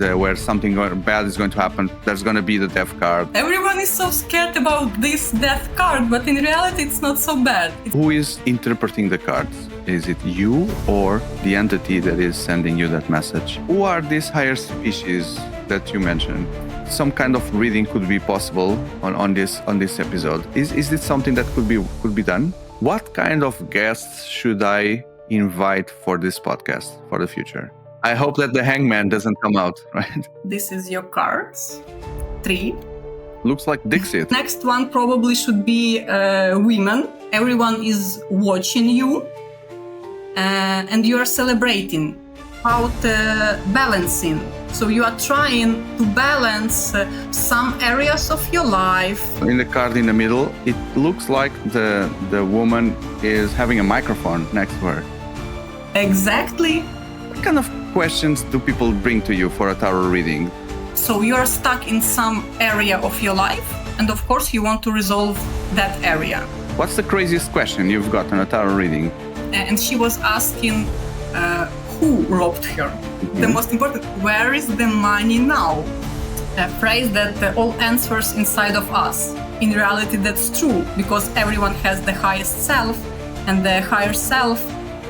where something bad is going to happen. There's going to be the death card. Everyone is so scared about this death card, but in reality, it's not so bad. Who is interpreting the cards? Is it you or the entity that is sending you that message? Who are these higher species that you mentioned? Some kind of reading could be possible on this episode. Is this something that could be done? What kind of guests should I invite for this podcast for the future? I hope that the hangman doesn't come out, right? This is your cards. 3. Looks like Dixit. Next one probably should be women. Everyone is watching you and you are celebrating about balancing. So you are trying to balance some areas of your life. In the card in the middle, it looks like the woman is having a microphone next to her. Exactly. What kind of questions do people bring to you for a tarot reading? So you are stuck in some area of your life, and of course you want to resolve that area. What's the craziest question you've got in a tarot reading? And she was asking who robbed her. Mm-hmm. The most important, where is the money now? A phrase that all answers inside of us. In reality, that's true, because everyone has the highest self, and the higher self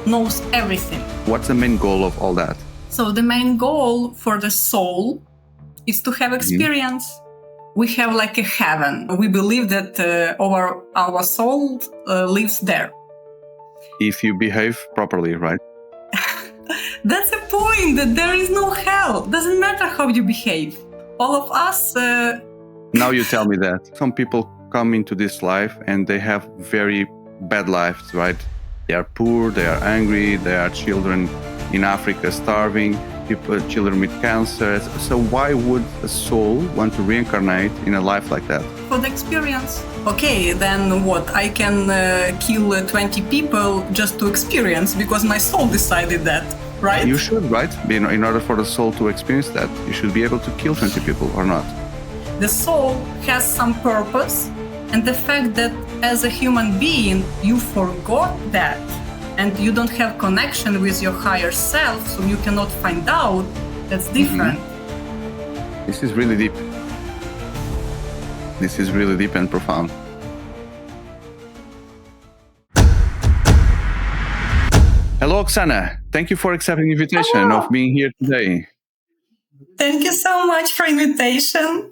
knows everything. What's the main goal of all that? So the main goal for the soul is to have experience. Mm-hmm. We have like a heaven. We believe that our soul lives there. If you behave properly, right? That's the point, that there is no hell. Doesn't matter how you behave. All of us... Now you tell me that. Some people come into this life and they have very bad lives, right? They are poor, they are angry, they are children in Africa starving, children with cancer. So why would a soul want to reincarnate in a life like that? For the experience. Okay, then what? I can kill 20 people just to experience because my soul decided that, right? You should, right? In order for the soul to experience that, you should be able to kill 20 people or not. The soul has some purpose, and the fact that as a human being you forgot that and you don't have connection with your higher self, so you cannot find out, that's different. Mm-hmm. This is really deep. This is really deep and profound. Hello, Oksana. Thank you for accepting the invitation of being here today. Thank you so much for invitation.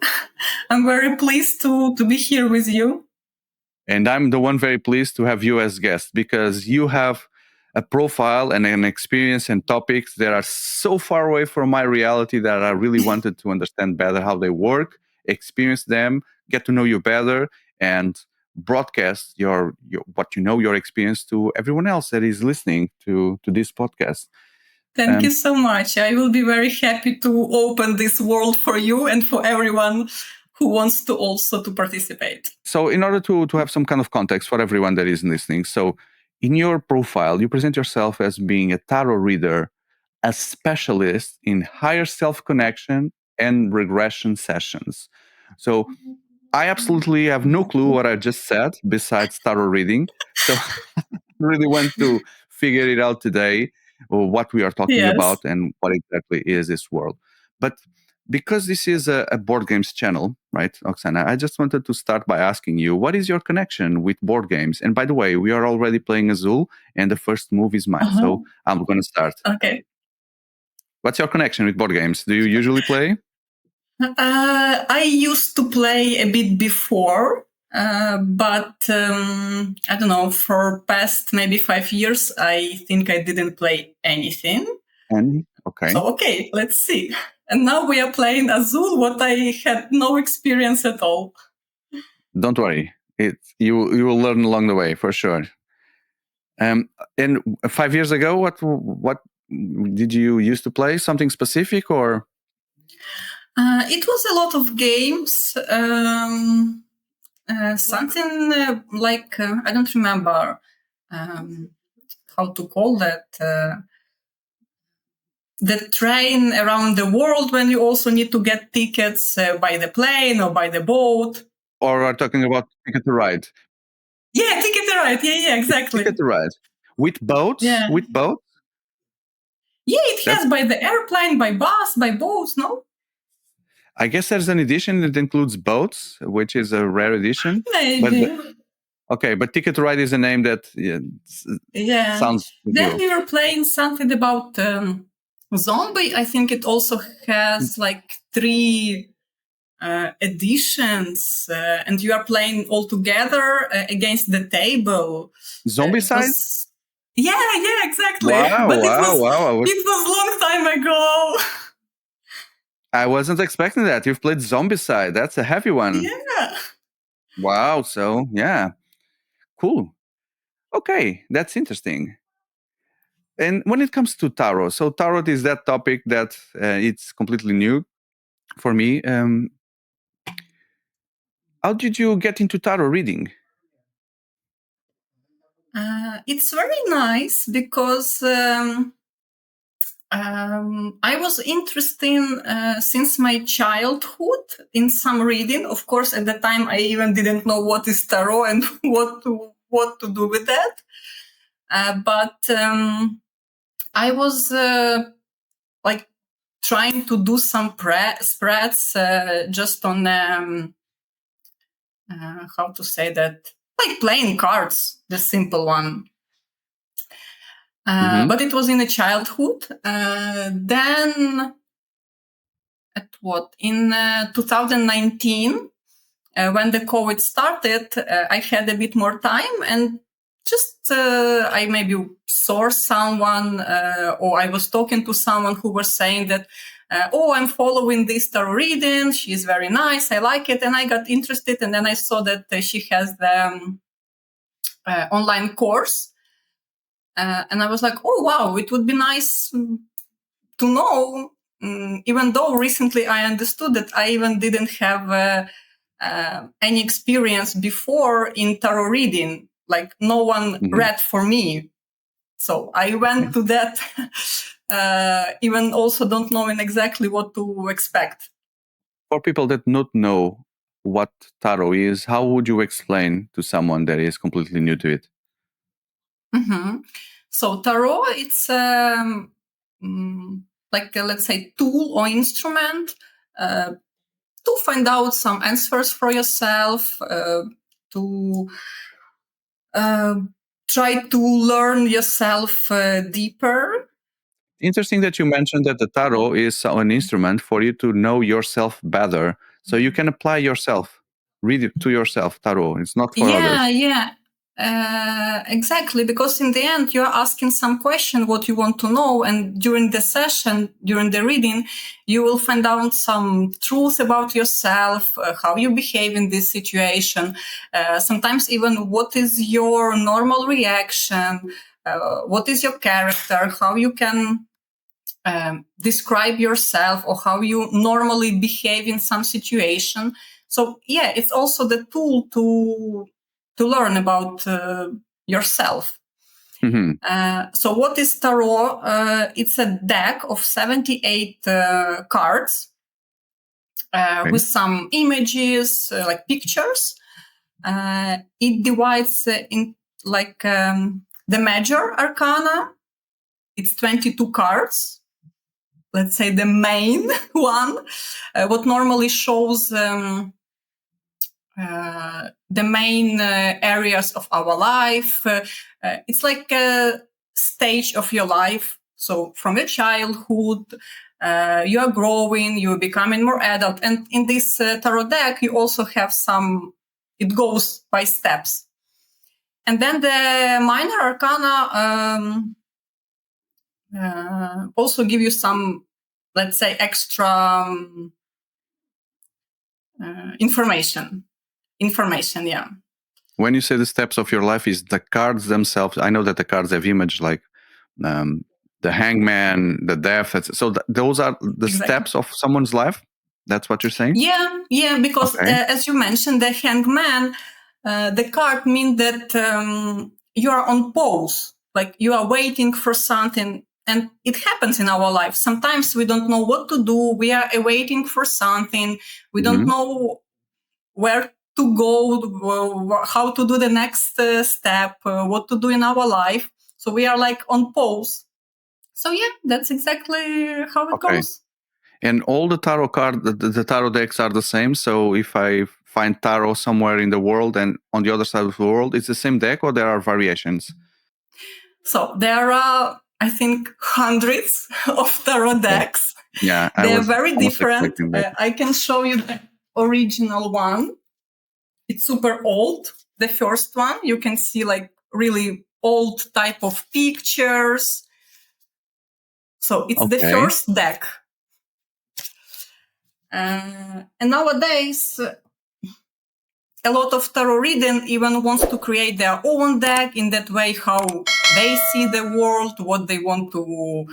I'm very pleased to be here with you. And I'm the one very pleased to have you as guest, because you have a profile and an experience and topics that are so far away from my reality that I really wanted to understand better how they work, experience them, get to know you better, and broadcast your what you know, your experience to everyone else that is listening to this podcast. Thank you so much. I will be very happy to open this world for you and for everyone who wants to also to participate. So in order to have some kind of context for everyone that is listening, so in your profile, you present yourself as being a tarot reader, a specialist in higher self-connection and regression sessions. So I absolutely have no clue what I just said besides tarot reading. So I really want to figure it out today, or what we are talking about and what exactly is this world. But because this is a board games channel, right, Oksana, I just wanted to start by asking you, what is your connection with board games? And by the way, we are already playing Azul, and the first move is mine. So I'm going to start. Okay. What's your connection with board games? Do you usually play? I used to play a bit before, but I don't know, for past maybe 5 years, I think I didn't play anything. Okay. So, okay, let's see. And now we are playing Azul, what I had no experience at all. Don't worry. You will learn along the way, for sure. And 5 years ago, what did you used to play? Something specific, or? It was a lot of games. Something like, I don't remember how to call that. The train around the world, when you also need to get tickets by the plane or by the boat. Or are talking about Ticket to Ride? Yeah, Ticket to Ride. Yeah, exactly. Ticket to Ride. With boats? Yeah. With boats? Yeah, it has by the airplane, by bus, by boats, no? I guess there's an edition that includes boats, which is a rare edition. Maybe. But Ticket to Ride is a name that sounds Then good. we were playing something about zombie. I think it also has like 3 editions, and you are playing all together against the table. Zombicide? Yeah, exactly. Wow, but wow. It was long time ago. I wasn't expecting that. You've played Zombicide. That's a heavy one. Yeah. Wow. So, yeah. Cool. Okay. That's interesting. And when it comes to tarot, so tarot is that topic that it's completely new for me. How did you get into tarot reading? It's very nice because I was interested since my childhood in some reading. Of course, at the time, I even didn't know what is tarot and what to do with that. But I was like trying to do some spreads just on how to say that, like playing cards, the simple one. But it was in a childhood. Then, in 2019, when the COVID started, I had a bit more time and just I maybe saw someone or I was talking to someone who was saying that, I'm following this tarot reading. She's very nice. I like it. And I got interested. And then I saw that she has the online course. And I was like, oh, wow, it would be nice to know, even though recently I understood that I even didn't have any experience before in tarot reading. Like no one read for me. So I went to that, even also don't knowing exactly what to expect. For people that don't know what tarot is, how would you explain to someone that is completely new to it? So tarot, it's like let's say tool or instrument to find out some answers for yourself, to try to learn yourself deeper. Interesting that you mentioned that the tarot is an instrument for you to know yourself better, so you can apply yourself, read it to yourself. Tarot, it's not for others. Exactly, because in the end you're asking some question what you want to know, and during the session, during the reading, you will find out some truth about yourself, how you behave in this situation, sometimes even what is your normal reaction, what is your character, how you can describe yourself, or how you normally behave in some situation. So yeah, it's also the tool to learn about yourself. So what is tarot? It's a deck of 78 cards with some images, like pictures. It divides in like the major arcana. It's 22 cards. Let's say the main one, what normally shows the main areas of our life. It's like a stage of your life. So from your childhood, you are growing, you're becoming more adult. And in this tarot deck, you also have it goes by steps. And then the minor arcana also give you some, let's say, extra information, yeah. When you say the steps of your life, is the cards themselves? I know that the cards have image like the hangman, the death. So those are the steps of someone's life? That's what you're saying? Yeah, because as you mentioned, the hangman, the card means that you are on pause, like you are waiting for something. And it happens in our life. Sometimes we don't know what to do. We are waiting for something. We don't know where to go, how to do the next step, what to do in our life. So we are like on pause. So yeah, that's exactly how it goes. And all the tarot the tarot decks are the same. So if I find tarot somewhere in the world and on the other side of the world, it's the same deck, or there are variations? So there are, I think, hundreds of tarot decks. Yeah, I They are was very almost different. expecting that. I can show you the original one. It's super old. The first one, you can see like really old type of pictures. So it's the first deck. And nowadays, a lot of tarot reading even wants to create their own deck in that way, how they see the world, what they want to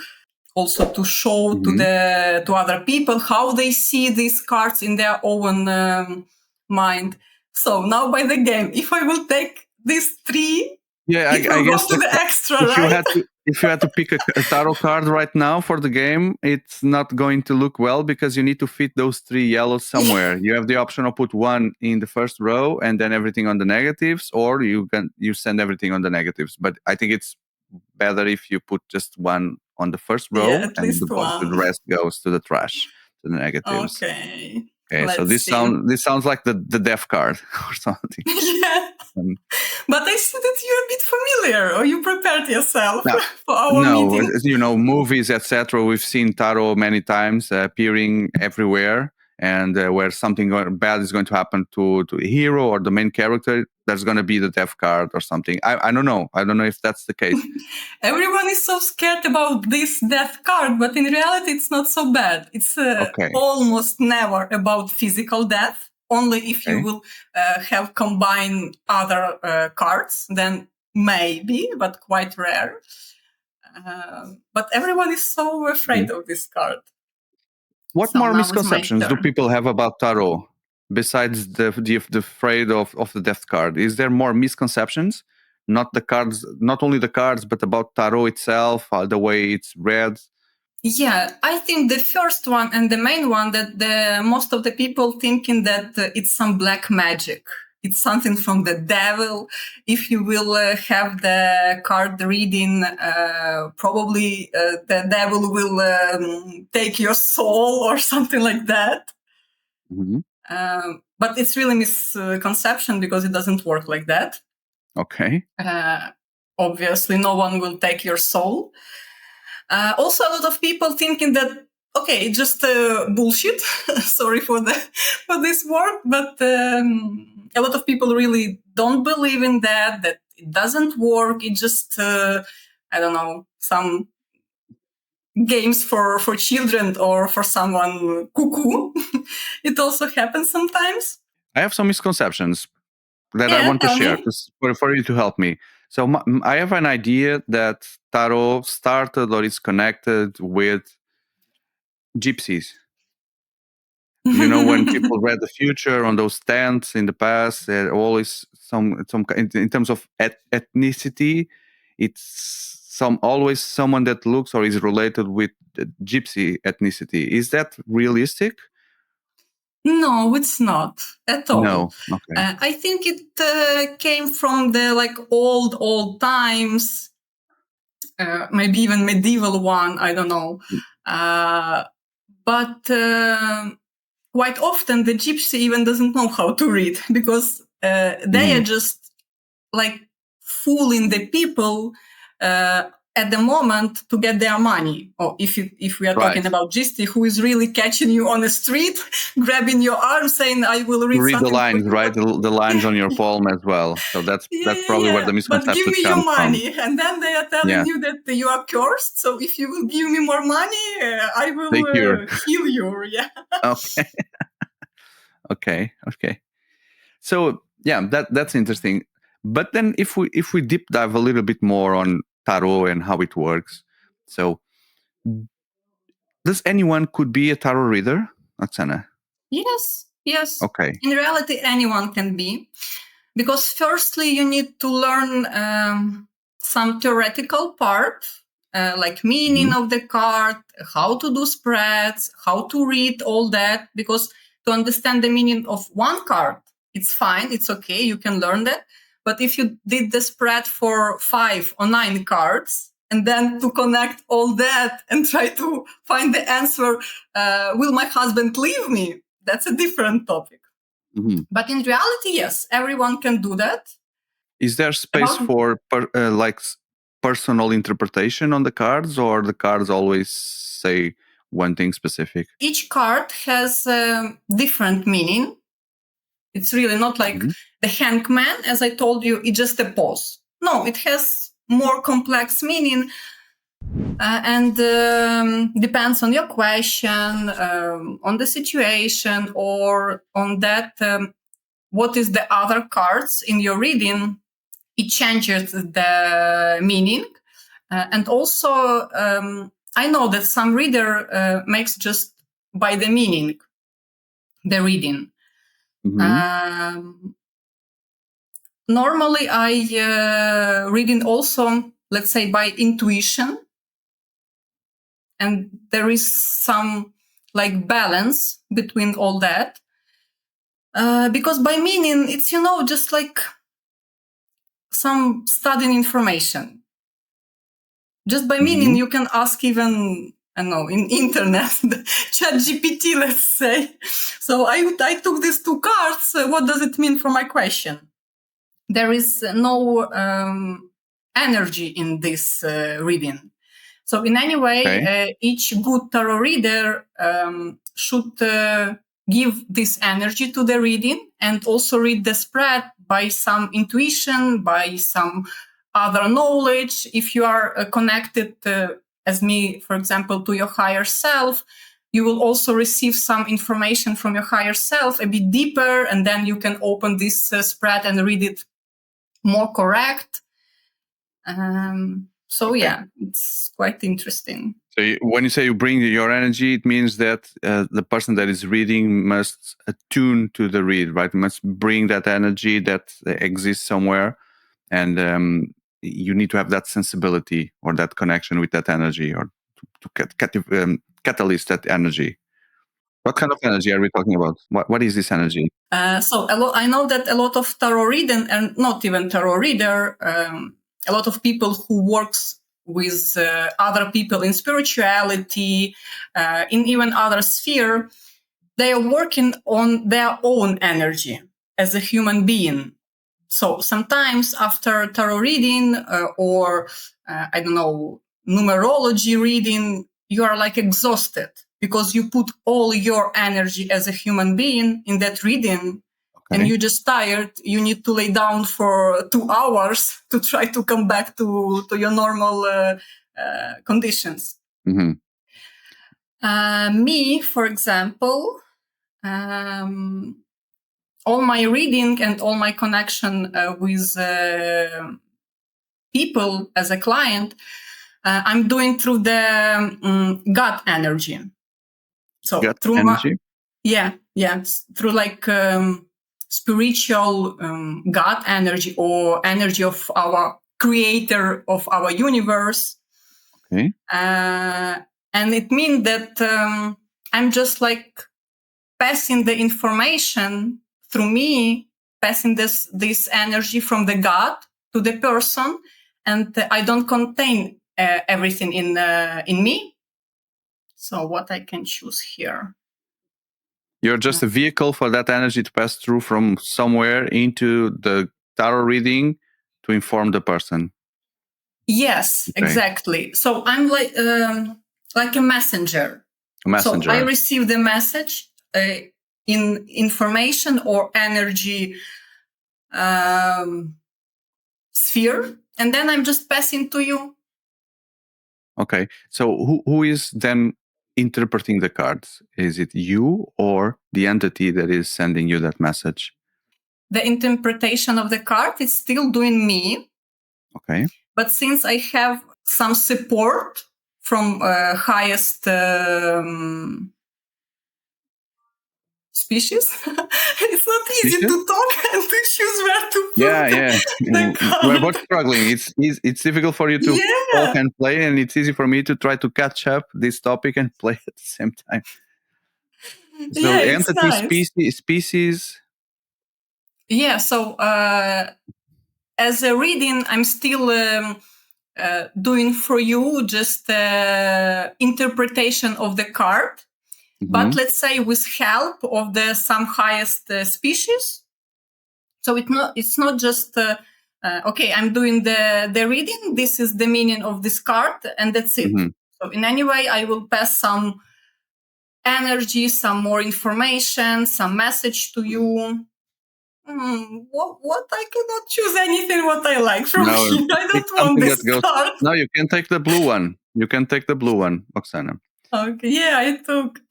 also to show to other people, how they see these cards in their own mind. So now by the game, if I will take these three, I it will guess go to the extra, if right? if you had to pick a tarot card right now for the game, it's not going to look well because you need to fit those three yellows somewhere. You have the option of put one in the first row and then everything on the negatives, or you send everything on the negatives. But I think it's better if you put just one on the first row, at and least one. the rest goes to the trash, to the negatives. Okay. So this sounds like the death card or something. Yeah. But I see that you're a bit familiar, or you prepared yourself for our meeting. No, movies, etc. We've seen tarot many times appearing everywhere, and where something bad is going to happen to a hero or the main character, there's going to be the death card or something. I don't know. I don't know if that's the case. Everyone is so scared about this death card, but in reality, it's not so bad. It's almost never about physical death. Only if you will have combined other cards, then maybe, but quite rare. But everyone is so afraid of this card. What more misconceptions do people have about tarot besides the afraid of the death card? Is there more misconceptions? Not the cards, not only the cards, but about tarot itself, the way it's read. Yeah, I think the first one and the main one that most of the people thinking that it's some black magic. It's something from the devil. If you will have the card reading, probably the devil will take your soul or something like that. But it's really misconception because it doesn't work like that. Okay. Obviously, no one will take your soul. Also, a lot of people thinking that, okay, just bullshit. Sorry for this word, but a lot of people really don't believe in that it doesn't work. It just, I don't know, some games for children or for someone cuckoo. It also happens sometimes. I have some misconceptions that I want to share for you to help me. So I have an idea that tarot started or is connected with gypsies. You know, when people read the future on those tents in the past, there always some in terms of ethnicity, it's always someone that looks or is related with the gypsy ethnicity. Is that realistic? No, it's not at all. No. Okay. I think it came from the old times, maybe even medieval one. I don't know. But quite often the gypsy even doesn't know how to read because they are just like fooling the people at the moment to get their money. Or if we are talking about gypsy, who is really catching you on the street, grabbing your arm, saying, "I will read the lines, right? The lines on your palm as well. So that's probably where the misconception comes from. But give me your money, from. And then they are telling you that you are cursed. So if you will give me more money, I will heal you. Yeah. Okay. So yeah, that's interesting. But then if we deep dive a little bit more on tarot and how it works, so does anyone could be a tarot reader, Oksana? Yes. Okay. In reality, anyone can be, because firstly you need to learn some theoretical part, like meaning of the card, how to do spreads, how to read all that. Because to understand the meaning of one card, it's fine, it's okay, you can learn that. But if you did the spread for 5 or 9 cards, and then to connect all that and try to find the answer, will my husband leave me? That's a different topic. Mm-hmm. But in reality, yes, everyone can do that. Is there space for personal interpretation on the cards, or the cards always say one thing specific? Each card has a different meaning. It's really not like the hangman, as I told you, it's just a pose. No, it has more complex meaning, and depends on your question, on the situation, or on that what is the other cards in your reading. It changes the meaning. And also, I know that some reader makes just by the meaning the reading. Normally, I reading also, let's say, by intuition, and there is some like balance between all that. Because by meaning, it's just like some studying information. Just by meaning, you can ask even, I don't know, in internet, ChatGPT, let's say. So I took these two cards. What does it mean for my question? There is no energy in this reading. So in any way, each good tarot reader should give this energy to the reading, and also read the spread by some intuition, by some other knowledge. If you are connected, as me, for example, to your higher self, you will also receive some information from your higher self a bit deeper, and then you can open this spread and read it more correct. Yeah, it's quite interesting. So when you say you bring your energy, it means that the person that is reading must attune to the read, right? Must bring that energy that exists somewhere, and you need to have that sensibility or that connection with that energy, or to catalyze that energy. What kind of energy are we talking about? What is this energy? I know that a lot of tarot reading, and not even tarot reader, a lot of people who works with other people in spirituality, in even other sphere, they are working on their own energy as a human being. So sometimes after tarot reading or I don't know, numerology reading, you are like exhausted because you put all your energy as a human being in that reading. And you're just tired. You need to lay down for 2 hours to try to come back to your normal conditions. Me, for example, all my reading and all my connection with people as a client, I'm doing through the gut energy. So gut through energy? Through like spiritual God energy, or energy of our creator of our universe. And it means that I'm just like passing the information through me, passing this energy from the God to the person, and I don't contain everything in me. So what I can choose here? You're just a vehicle for that energy to pass through from somewhere into the tarot reading to inform the person. Yes, exactly. So I'm like a messenger. So I receive the message in information or energy sphere, and then I'm just passing to you. Okay. So who is then interpreting the cards? Is it you or the entity that is sending you that message? The interpretation of the card is still doing me. Okay. But since I have some support from highest species, it's not easy to talk and to choose where to put the card. We're both struggling. It's difficult for you to talk and play, and it's easy for me to try to catch up this topic and play at the same time. So entity, nice. Species. Yeah, so as a reading, I'm still doing for you just interpretation of the card. But let's say with help of the some highest species. So it's not just okay, I'm doing the reading. This is the meaning of this card, and that's it. So in any way, I will pass some energy, some more information, some message to you. What I cannot choose anything what I like from here. I don't want this card. No, you can take the blue one. You can take the blue one, Oksana. Okay, yeah, I took.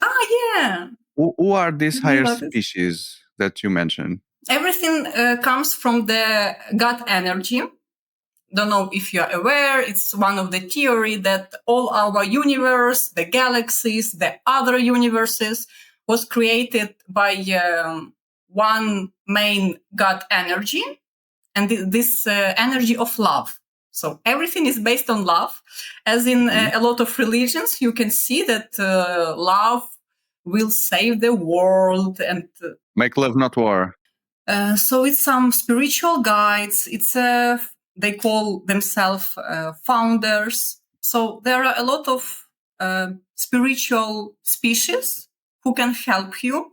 Yeah. Who are these higher species that you mentioned? Everything comes from the gut energy. Don't know if you're aware, it's one of the theory that all our universe, the galaxies, the other universes was created by one main gut energy, and this energy of love. So everything is based on love. As in a lot of religions, you can see that love will save the world and make love, not war. So it's some spiritual guides. It's they call themselves founders. So there are a lot of spiritual species who can help you,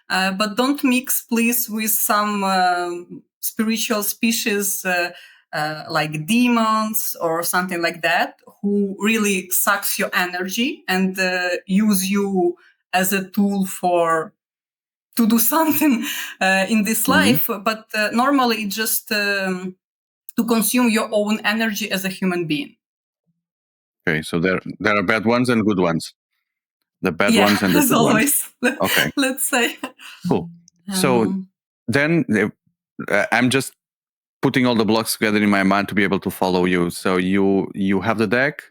but don't mix, please, with some spiritual species like demons or something like that, who really sucks your energy and use you as a tool to do something in this life, but normally just to consume your own energy as a human being. Okay, so there are bad ones and good ones. The bad ones and the good always. ones. Okay, let's say. Cool. So then I'm just putting all the blocks together in my mind to be able to follow you. So you have the deck,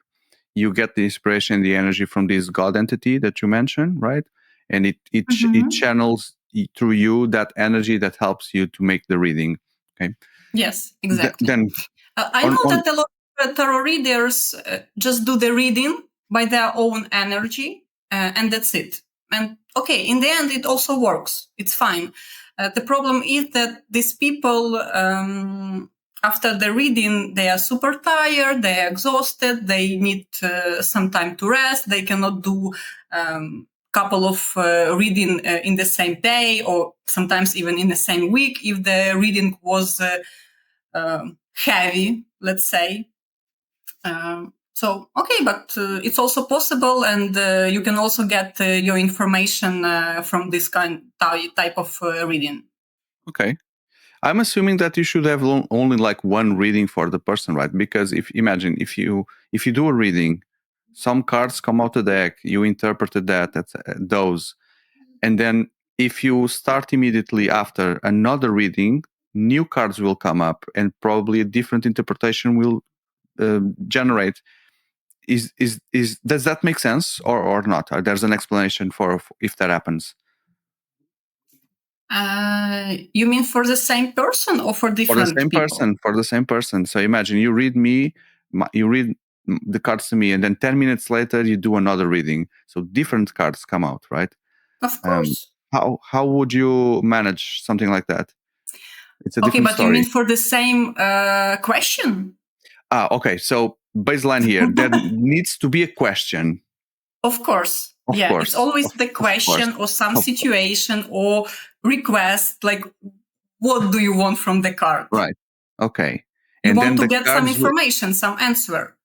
you get the inspiration, the energy from this God entity that you mentioned, right? And it channels through you that energy that helps you to make the reading. Okay. Yes, exactly. Then I know that a lot of tarot readers just do the reading by their own energy, and that's it. And okay, in the end, it also works. It's fine. The problem is that these people, after the reading, they are super tired, they are exhausted, they need some time to rest, they cannot do couple of reading in the same day or sometimes even in the same week if the reading was heavy, let's say. So, okay, but it's also possible, and you can also get your information from this type of reading. Okay. I'm assuming that you should have only like one reading for the person, right? Because if you do a reading, some cards come out the deck, you interpreted that's those, and then if you start immediately after another reading, new cards will come up, and probably a different interpretation will generate. Does that make sense or not? Or there's an explanation for if that happens? You mean for the same person or for different people? For the same person. So imagine you read the cards to me, and then 10 minutes later you do another reading. So different cards come out, right? Of course. How would you manage something like that? It's a different story. You mean for the same question? Okay. So baseline here, there needs to be a question. Of course. It's always the question or some situation or request, like what do you want from the card? Right. Okay. You want to get some information, some answer.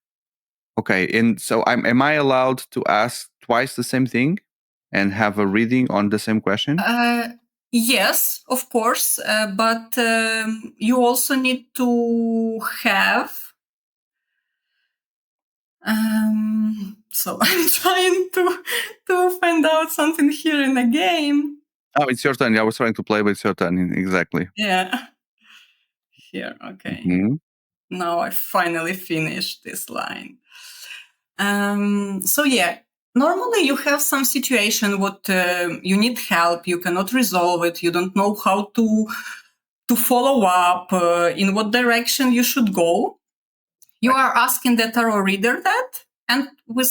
Okay. And so am I allowed to ask twice the same thing and have a reading on the same question? Yes, of course. But you also need to have... so I'm trying to find out something here in the game. Oh, it's your turn. I was trying to play, but it's your turn. Exactly. Yeah. Here, okay. Now I finally finished this line. So yeah, normally you have some situation what you need help, you cannot resolve it, you don't know how to follow up, in what direction you should go. You are asking the tarot reader that, and with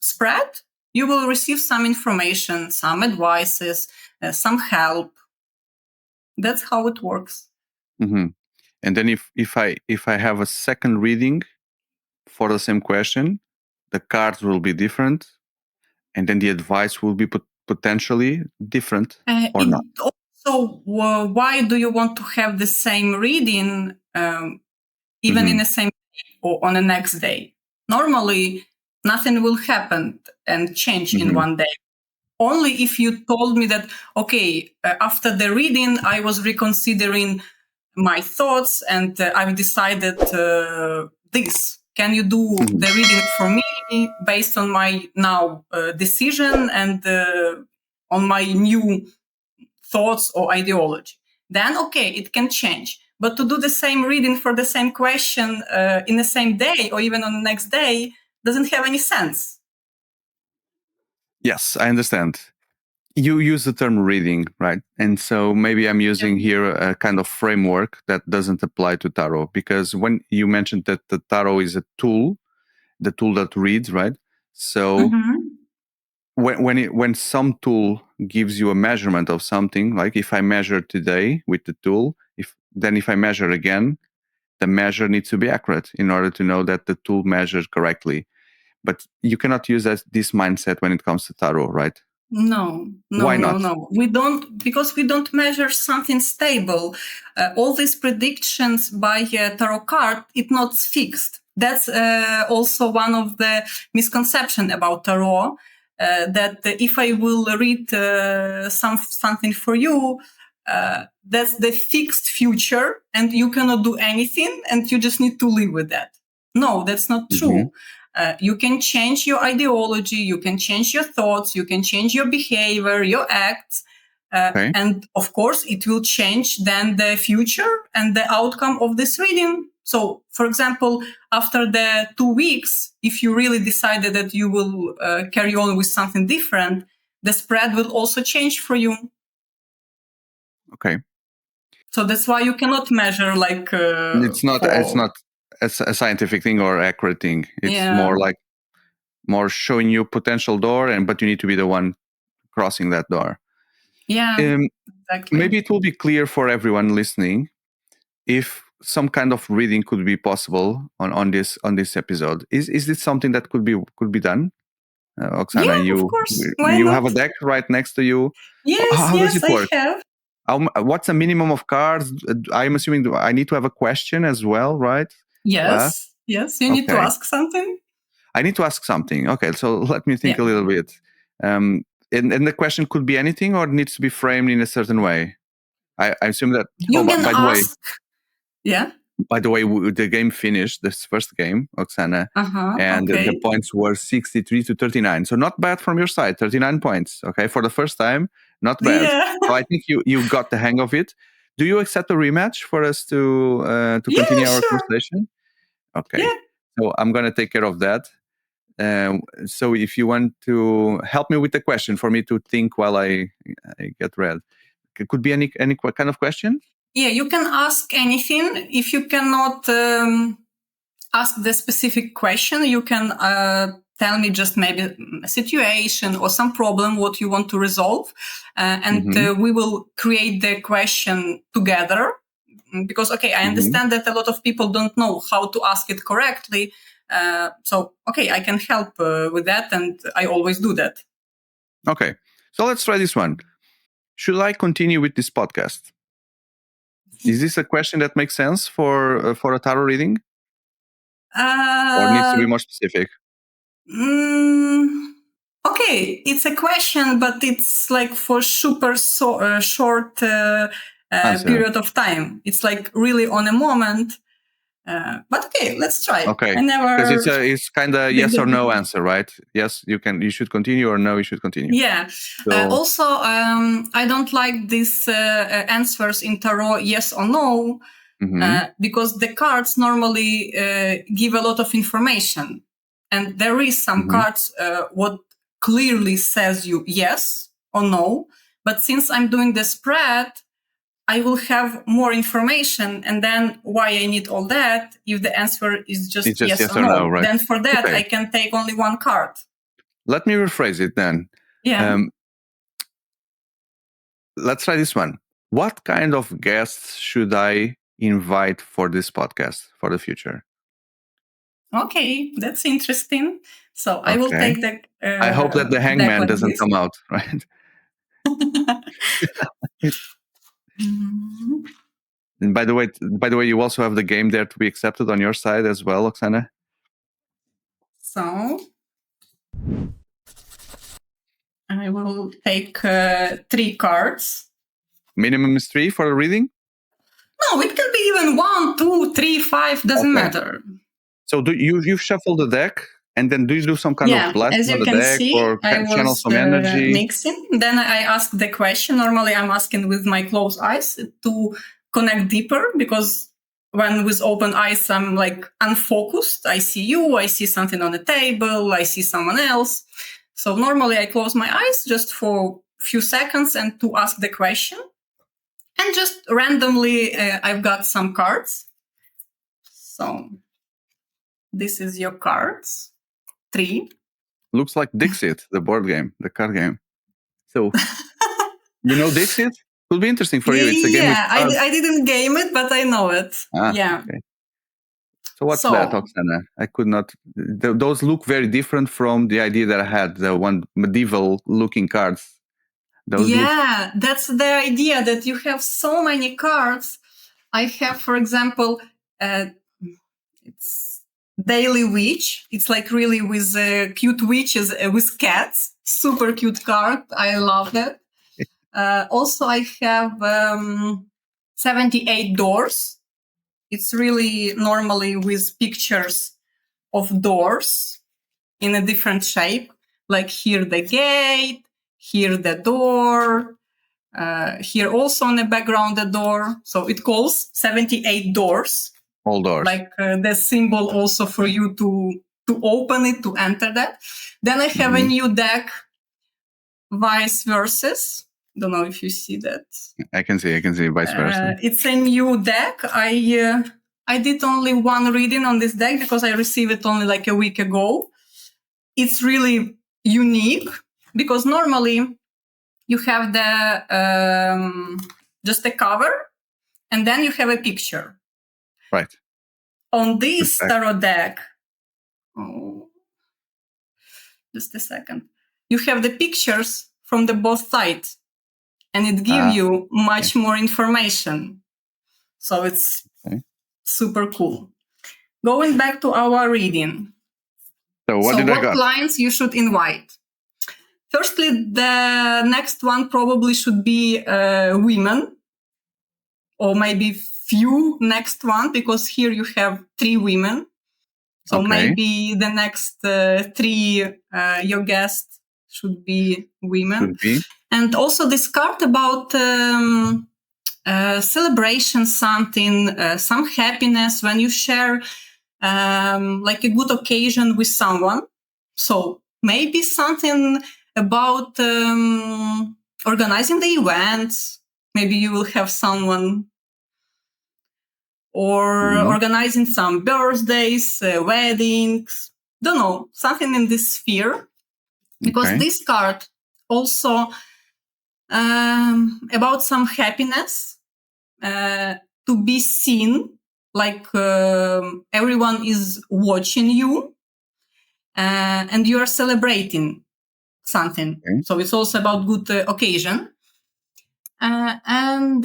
spread, you will receive some information, some advices, some help. That's how it works. And then if I have a second reading for the same question, the cards will be different, and then the advice will be potentially different or not. Also, why do you want to have the same reading even in the same day or on the next day? Normally, nothing will happen and change in one day. Only if you told me that, okay, after the reading, I was reconsidering my thoughts and I've decided this. Can you do the reading for me based on my now decision and on my new thoughts or ideology? Then, okay, it can change. But to do the same reading for the same question in the same day or even on the next day doesn't have any sense. Yes, I understand. You use the term reading, right? And so maybe I'm using here a kind of framework that doesn't apply to tarot, because when you mentioned that the tarot is a tool, the tool that reads, right? So when some tool gives you a measurement of something, like if I measure today with the tool, if I measure again, the measure needs to be accurate in order to know that the tool measured correctly. But you cannot use this mindset when it comes to tarot, right? No. Why not? No. We don't, because we don't measure something stable. All these predictions by a tarot card, it's not fixed. That's also one of the misconceptions about tarot. That if I will read something for you, that's the fixed future, and you cannot do anything, and you just need to live with that. No, that's not true. You can change your ideology, you can change your thoughts, you can change your behavior, your acts. And of course, it will change then the future and the outcome of this reading. So, for example, after the 2 weeks, if you really decided that you will carry on with something different, the spread will also change for you. Okay. So that's why you cannot measure like... it's not a scientific thing or accurate thing. It's more showing you potential door, but you need to be the one crossing that door. Yeah, exactly. Maybe it will be clear for everyone listening if some kind of reading could be possible on this episode. Is this something that could be done? Oksana, yeah, of course. Why you not? have a deck right next to you. Yes, how does it work? I have. What's a minimum of cards? I'm assuming I need to have a question as well, right? Yes, you need to ask something. I need to ask something. Okay, so let me think a little bit. And the question could be anything, or it needs to be framed in a certain way. I assume that. You can ask. By the way, the game finished, this first game, Oksana, and the points were 63 to 39. So not bad from your side, 39 points. Okay, for the first time, not bad. Yeah. So I think you got the hang of it. Do you accept a rematch for us to continue our conversation? Okay. Yeah. So I'm going to take care of that. So if you want to help me with the question for me to think while I get read, it could be any kind of question. Yeah, you can ask anything. If you cannot ask the specific question, you can tell me just maybe a situation or some problem what you want to resolve, and we will create the question together. Because I understand that a lot of people don't know how to ask it correctly. So I can help with that, and I always do that. Okay, so let's try this one. Should I continue with this podcast? Is this a question that makes sense for a tarot reading? Or needs to be more specific? Okay, it's a question, but it's like for super short period of time. It's like really on a moment. But let's try. Okay, because it's kind of yes or no answer, right? Yes, you should continue, or no, you should continue. Yeah. So, also, I don't like these answers in tarot, yes or no, because the cards normally give a lot of information, and there is some cards what clearly says you yes or no. But since I'm doing the spread, I will have more information, and then why I need all that if the answer is just yes or no, right? Then for that, I can take only one card. Let me rephrase it then. Yeah. Let's try this one. What kind of guests should I invite for this podcast for the future? Okay, that's interesting. So I will take the. I hope that the hangman like doesn't this. come out, right? Mhm. And by the way, you also have the game there to be accepted on your side as well, Oksana. So I will take 3 cards. Minimum is 3 for the reading? No, it can be even 1, 2, 3, 5, doesn't matter. So you shuffle the deck, and then do you do some kind of blessing as you on the can deck see, or I channel was some energy? mixing. Then I ask the question. Normally, I'm asking with my closed eyes to connect deeper, because when with open eyes, I'm like unfocused. I see you, I see something on the table, I see someone else. So normally I close my eyes just for a few seconds and to ask the question. And just randomly, I've got some cards. So this is your cards. 3. Looks like Dixit, the board game, the card game. So, you know Dixit? Will be interesting for you. It's a game with cards. I didn't game it, but I know it. Okay. So what's that, Oksana? I could not. Those look very different from the idea that I had. The one medieval-looking cards. That's the idea, that you have so many cards. I have, for example, it's Daily Witch. It's like really with cute witches with cats. Super cute card. I love that. Also, I have 78 doors. It's really normally with pictures of doors in a different shape. Like here the gate, here the door, here also on the background the door. So it calls 78 doors. All doors. Like the symbol also for you to open it, to enter that. Then I have a new deck, vice versa. Don't know if you see that. I can see vice versa. It's a new deck. I did only one reading on this deck because I received it only like a week ago. It's really unique because normally you have the just a cover and then you have a picture. Right. On this tarot deck, just a second, you have the pictures from the both sides, and it gives you much more information. So it's super cool. Going back to our reading. So what clients you should invite? Firstly, the next one probably should be women, or maybe few next one, because here you have 3 women. So maybe the next 3 your guests should be women. And also this card about celebration, something, some happiness when you share like a good occasion with someone. So maybe something about organizing the events. Maybe you will have someone, or organizing some birthdays, weddings, don't know, something in this sphere. Because this card also about some happiness, to be seen, like everyone is watching you, and you are celebrating something. So it's also about good occasion. And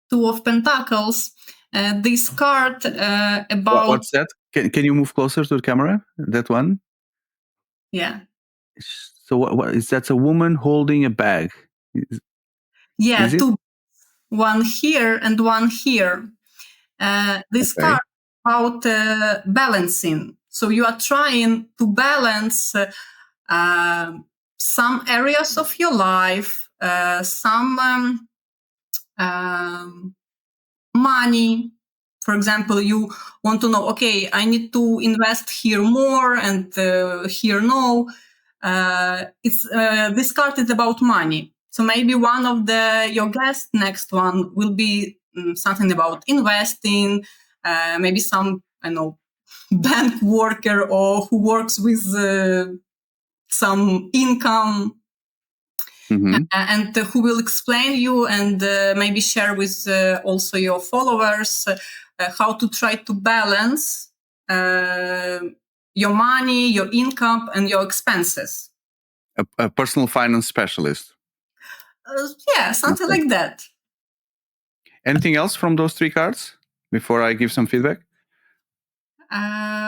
2 of Pentacles, this card about... What's that? Can you move closer to the camera? That one? Yeah. So what is that? A woman holding a bag? Yeah, 2. One here and one here. This card about balancing. So you are trying to balance some areas of your life, some money. For example, you want to know, okay, I need to invest here more and here no. This card is about money. So maybe one of your guests, next one, will be something about investing, maybe some, I know, bank worker or who works with some income. and who will explain you and maybe share with also your followers how to try to balance your money, your income, and your expenses. A personal finance specialist. Yeah, something like that. Anything else from those 3 cards before I give some feedback?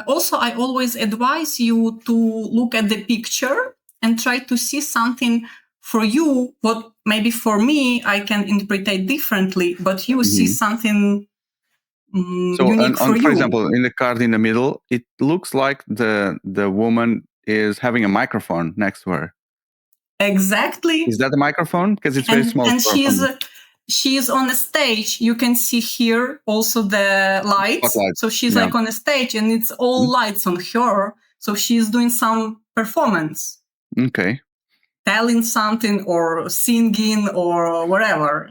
Also, I always advise you to look at the picture and try to see something for you, what maybe for me I can interpret differently, but you see something unique for you. For example, in the card in the middle, it looks like the woman is having a microphone next to her. Exactly. Is that a microphone? Because it's very small. And she's on a stage. You can see here also the lights. Spotlight. So she's like on a stage and it's all lights on her. So she's doing some performance. Okay. Telling something or singing or whatever.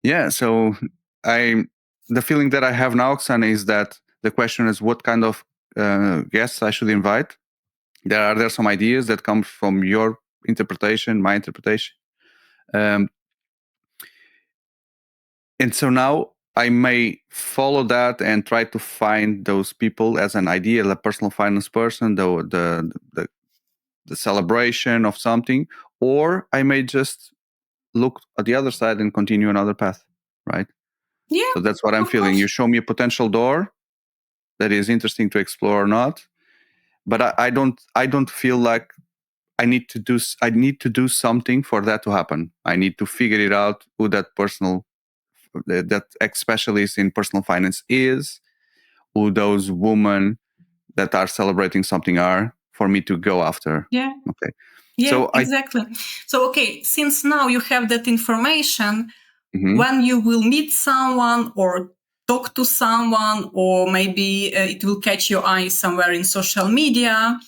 Yeah. So the feeling that I have now, Oksana, is that the question is what kind of guests I should invite. Are there some ideas that come from your interpretation, my interpretation? And so now I may follow that and try to find those people as an ideal, a personal finance person, the celebration of something, or I may just look at the other side and continue another path, right? Yeah. So that's what I'm feeling. You show me a potential door that is interesting to explore or not, but I don't feel like I need to do something for that to happen. I need to figure it out who that ex-specialist in personal finance is, who those women that are celebrating something are, for me to go after. Yeah. Okay. Yeah, so exactly. So, okay, since now you have that information, when you will meet someone or talk to someone, or maybe it will catch your eye somewhere in social media,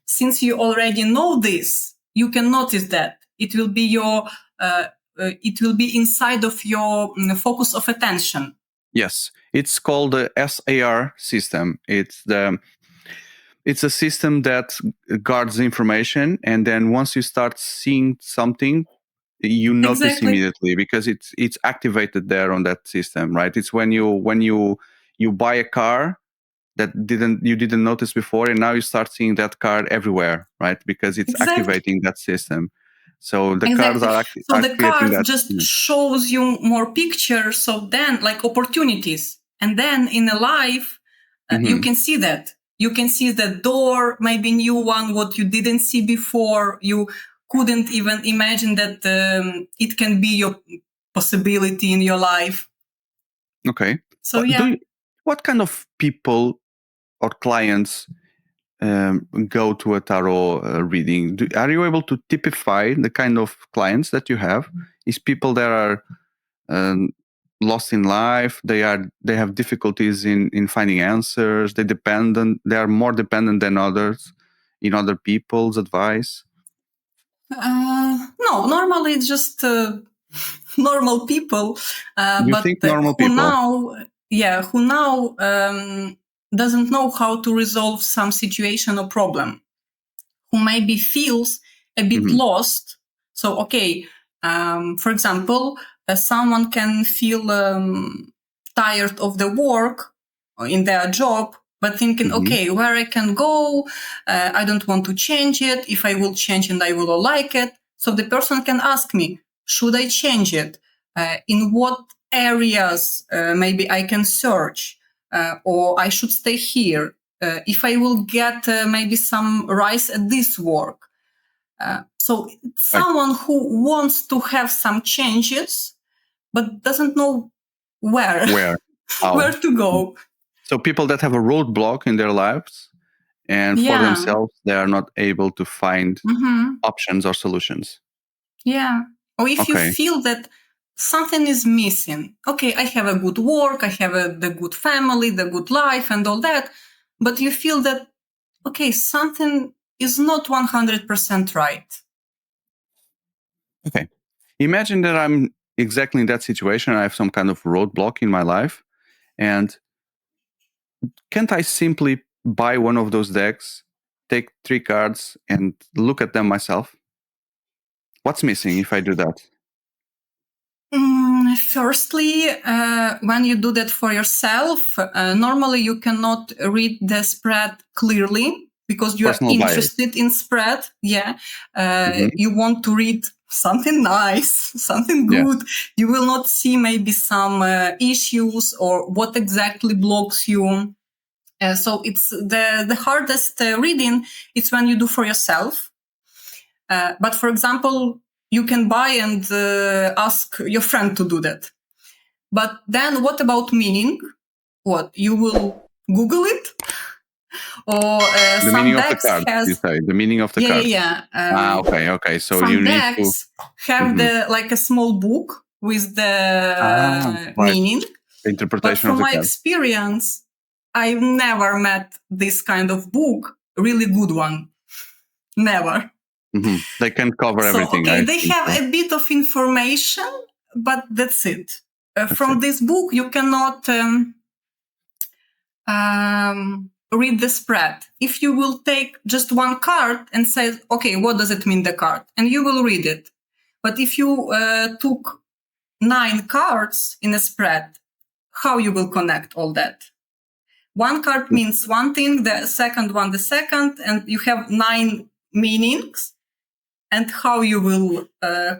since you already know this, you can notice that it will be it will be inside of your focus of attention. Yes, it's called the SAR system. It's a system that guards the information, and then once you start seeing something, you notice immediately because it's activated there on that system, right? It's when you buy a car that you didn't notice before, and now you start seeing that car everywhere, right? Because it's activating that system. So the cards are so the card just shows you more pictures, so then like opportunities, and then in a life you can see that. You can see the door, maybe new one, what you didn't see before. You couldn't even imagine that it can be your possibility in your life. Okay. So what kind of people or clients go to a tarot reading? Are you able to typify the kind of clients that you have? Is people that are lost in life? They have difficulties in finding answers. They are more dependent than others in other people's advice. No, normally it's just normal people. You but think normal people? Who now doesn't know how to resolve some situation or problem, who maybe feels a bit lost. So, okay, for example, someone can feel tired of the work in their job, but thinking, okay, where I can go, I don't want to change it. If I will change and I will like it. So the person can ask me, should I change it? In what areas maybe I can search? Or I should stay here? If I will get maybe some rise at this work. So someone who wants to have some changes, but doesn't know where where to go. So people that have a roadblock in their lives, and for themselves, they are not able to find options or solutions. Yeah. Or if you feel that something is missing. Okay, I have a good work, I have the good family, the good life and all that. But you feel that, okay, something is not 100% right. Okay. Imagine that I'm exactly in that situation. I have some kind of roadblock in my life. And can't I simply buy one of those decks, take 3 cards, and look at them myself? What's missing if I do that? Firstly, when you do that for yourself, normally you cannot read the spread clearly because you Personal are bias. interested in spread. Yeah. You want to read something nice, something good. You will not see maybe some issues or what exactly blocks you. So it's the hardest reading. It's when you do for yourself. But for example, you can buy and ask your friend to do that. But then what about meaning? What? You will Google it? Or The some meaning of the decks cards, you has... say. The meaning of the cards. Okay. So you some need to... decks have like a small book with the right. meaning. The But interpretation from of the my cards. experience, I've never met this kind of book, really good one. Never. They can cover everything. Okay, I they think have so. a bit of information, but that's it. From this book, you cannot read the spread. If you will take just one card and say, okay, what does it mean, the card? And you will read it. But if you took 9 cards in a spread, how you will connect all that? One card means one thing, the second one, the second, and you have 9 meanings. And how you will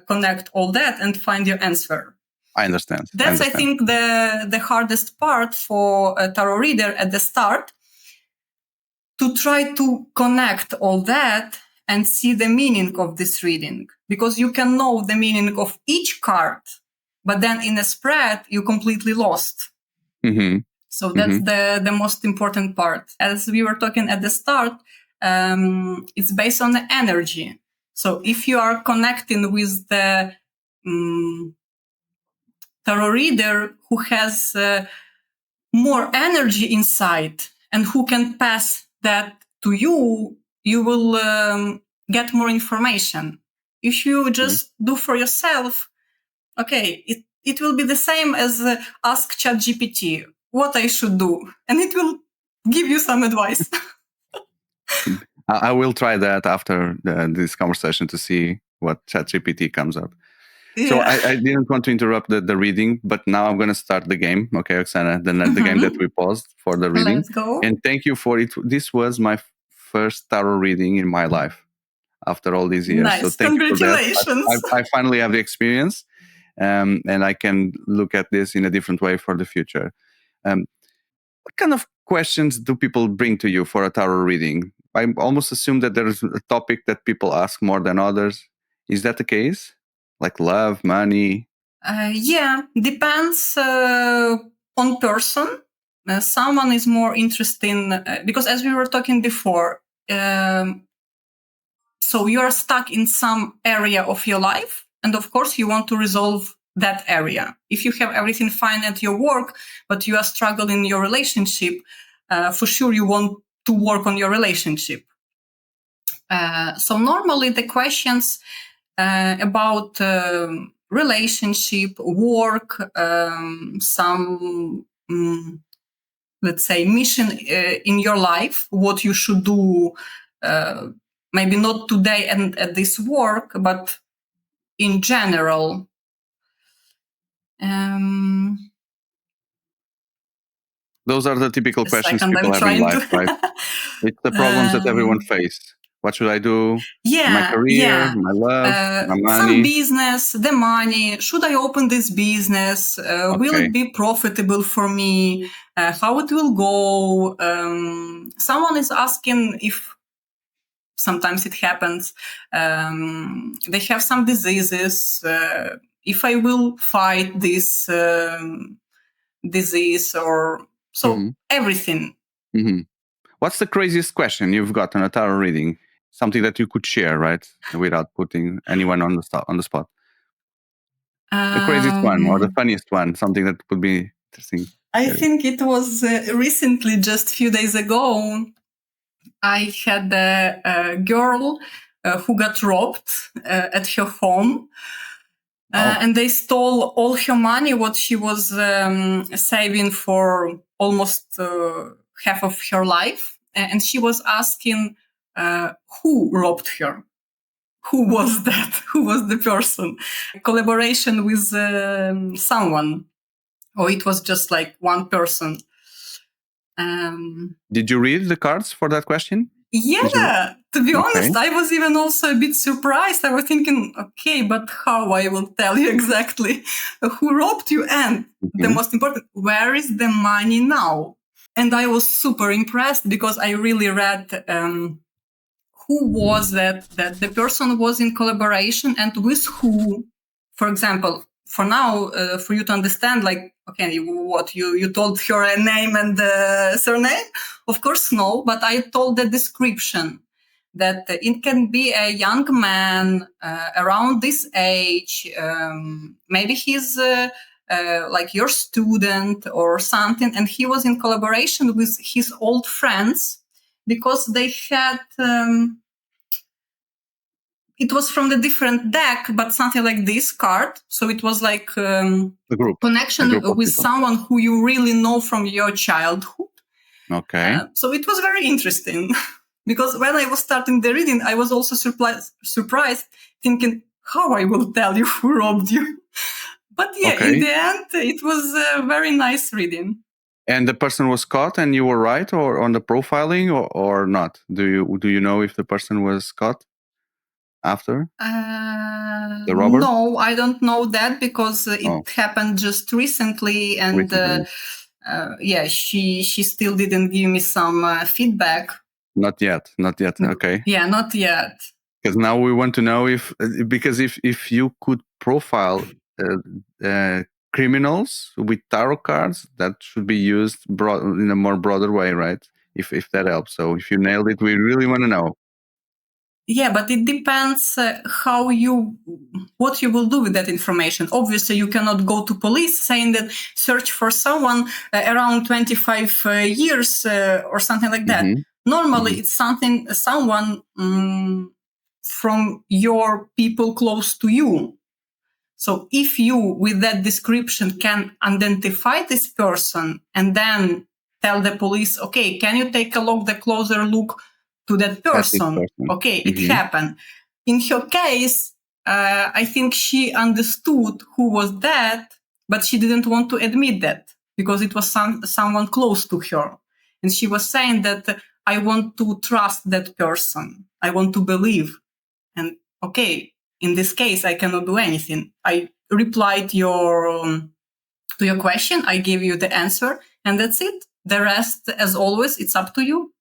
connect all that and find your answer. I understand. That's, I think, the hardest part for a tarot reader at the start, to try to connect all that and see the meaning of this reading. Because you can know the meaning of each card, but then in a spread, you completely lost. So that's the most important part. As we were talking at the start, it's based on the energy. So if you are connecting with the tarot reader who has more energy inside and who can pass that to you, you will get more information. If you just do for yourself, okay, it will be the same as ask ChatGPT what I should do, and it will give you some advice. I will try that after this conversation to see what ChatGPT comes up. Yeah. So I didn't want to interrupt the reading, but now I'm going to start the game. Okay, Oksana, the game that we paused for the reading. Let's go. And thank you for it. This was my first tarot reading in my life after all these years. Nice. So thank Congratulations. you for that. I finally have the experience, and I can look at this in a different way for the future. What kind of questions do people bring to you for a tarot reading? I almost assume that there's a topic that people ask more than others. Is that the case? Like love, money? Yeah, depends on person. Someone is more interested in, because as we were talking before, so you are stuck in some area of your life, and of course you want to resolve that area. If you have everything fine at your work, but you are struggling in your relationship, for sure you want to work on your relationship. So normally the questions about relationship, work, some, let's say, mission in your life, what you should do, maybe not today and at this work, but in general. Those are the typical questions people have in life, right? It's the problems that everyone faces. What should I do? My career, my love, my money. Some business, the money. Should I open this business? Will it be profitable for me? How it will go? Someone is asking if, sometimes it happens, they have some diseases. If I will fight this disease, or so everything. What's the craziest question you've got on a tarot reading? Something that you could share, right? Without putting anyone on the spot. The craziest one or the funniest one, something that would be interesting. I think it was recently, just a few days ago, I had a girl who got robbed at her home. And they stole all her money, what she was saving for almost half of her life. And she was asking who robbed her. who was that? Who was the person? Collaboration with someone, or it was just like one person. Did you read the cards for that question? Yeah, to be honest, I was even also a bit surprised. I was thinking, okay, but how? I will tell you exactly who robbed you, and the most important, where is the money now? And I was super impressed because I really read who was that the person was in collaboration and with who. For example, for now, for you to understand, like, okay, what you told her a name and surname? Of course, no, but I told the description that it can be a young man around this age. Maybe he's like your student or something, and he was in collaboration with his old friends because they had. It was from the different deck, but something like this card. So it was like a connection with someone who you really know from your childhood. Okay. So it was very interesting because when I was starting the reading, I was also surprised, thinking, how I will tell you who robbed you. But yeah, in the end, it was a very nice reading. And the person was caught and you were right or on the profiling or not? Do you know if the person was caught after? The robber? No, I don't know that because it happened just recently. And yeah, she still didn't give me some feedback. Not yet. Okay. Yeah, not yet. Because now we want to know if you could profile criminals with tarot cards, that should be used in a more broader way, right? If that helps. So if you nailed it, we really want to know. Yeah, but it depends what you will do with that information. Obviously, you cannot go to police saying that search for someone around 25 years or something like that. Normally, it's someone from your people close to you. So if you, with that description, can identify this person and then tell the police, okay, can you take the closer look to that person? Okay, it happened. In her case, I think she understood who was that, but she didn't want to admit that because it was someone close to her. And she was saying that I want to trust that person. I want to believe. And okay, in this case, I cannot do anything. I replied to your question. I gave you the answer, and that's it. The rest, as always, it's up to you.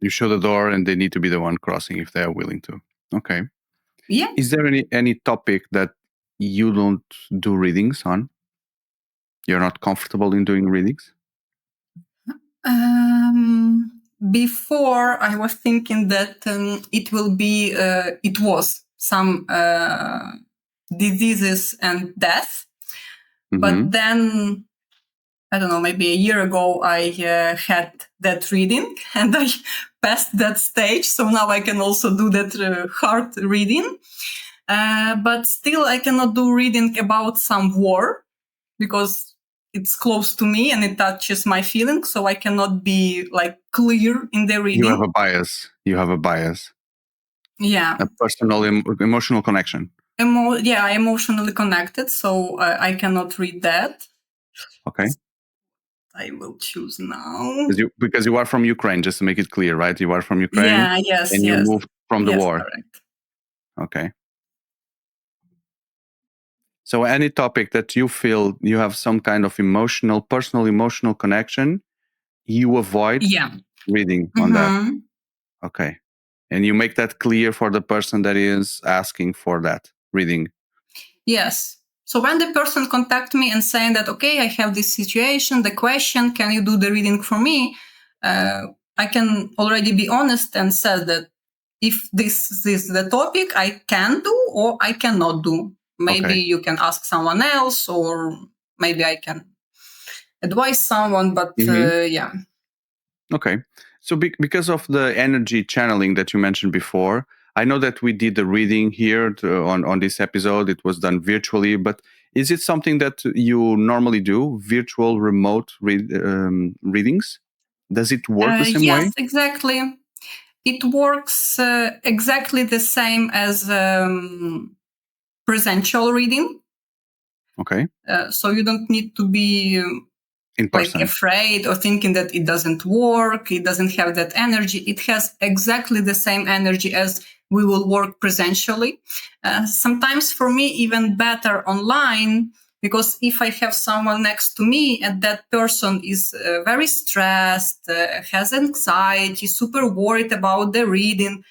You show the door, and they need to be the one crossing if they are willing to. Okay. Yeah. Is there any topic that you don't do readings on? You're not comfortable in doing readings? Before I was thinking that it was some diseases and death, but then I don't know, maybe a year ago I had that reading and I passed that stage, so now I can also do that hard reading. But still, I cannot do reading about some war because it's close to me and it touches my feelings, so I cannot be like clear in the reading. You have a bias. Yeah. A personal, emotional connection. Yeah, I'm emotionally connected, so I cannot read that. Okay. I will choose now. Because you are from Ukraine, just to make it clear, right? You are from Ukraine. Yeah, yes. And you moved from the war. Correct. Okay. So any topic that you feel you have some kind of personal emotional connection, you avoid reading on that. Okay. And you make that clear for the person that is asking for that reading. Yes. So when the person contacts me and saying that, okay, I have this situation, the question, can you do the reading for me? I can already be honest and say that if this is the topic, I can do or I cannot do. Maybe you can ask someone else, or maybe I can advise someone, but yeah. Okay. So because of the energy channeling that you mentioned before, I know that we did the reading here on this episode. It was done virtually, but is it something that you normally do, virtual remote readings? Does it work the same way? Yes, exactly. it works exactly the same as presential reading. Okay. So you don't need to be In person. afraid or thinking that it doesn't work, it doesn't have that energy. It has exactly the same energy as we will work presentially. Sometimes for me, even better online, because if I have someone next to me and that person is very stressed, has anxiety, super worried about the reading,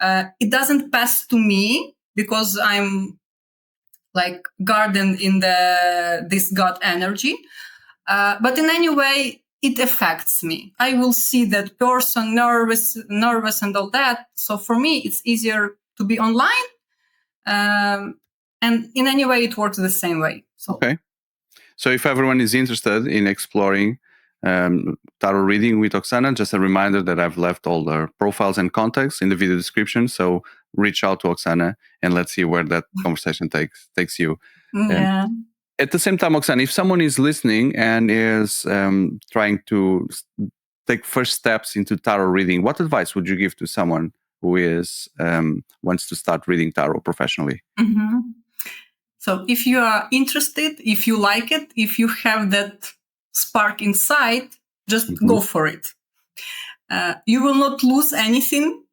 it doesn't pass to me because I'm like garden in this God energy. But in any way, it affects me. I will see that person nervous and all that. So for me, it's easier to be online. And in any way, it works the same way. So. Okay. So if everyone is interested in exploring tarot reading with Oksana, just a reminder that I've left all the profiles and contacts in the video description. So reach out to Oksana and let's see where that conversation takes you. Yeah. At the same time, Oksana, if someone is listening and is trying to take first steps into tarot reading, what advice would you give to someone who is wants to start reading tarot professionally? Mm-hmm. So if you are interested, if you like it, if you have that spark inside, just go for it. You will not lose anything.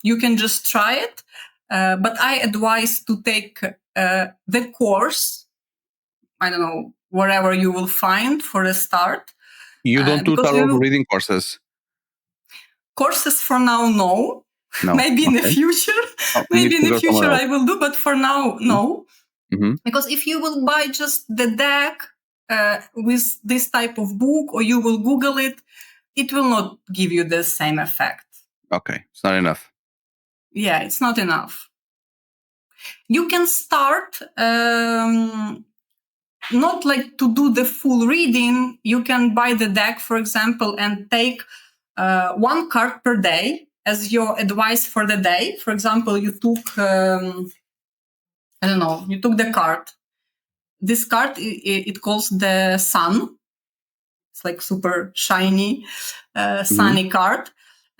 You can just try it. But I advise to take the course, I don't know, wherever you will find for a start. You don't do tarot reading courses? Courses for now, no. Maybe in the future. Maybe in the future I will do, but for now, no. Mm-hmm. Because if you will buy just the deck with this type of book, or you will Google it, it will not give you the same effect. Okay, it's not enough. Yeah, it's not enough. You can start not like to do the full reading. You can buy the deck, for example, and take one card per day as your advice for the day. For example, you took, you took the card. This card, it calls the sun. It's like super shiny, sunny card.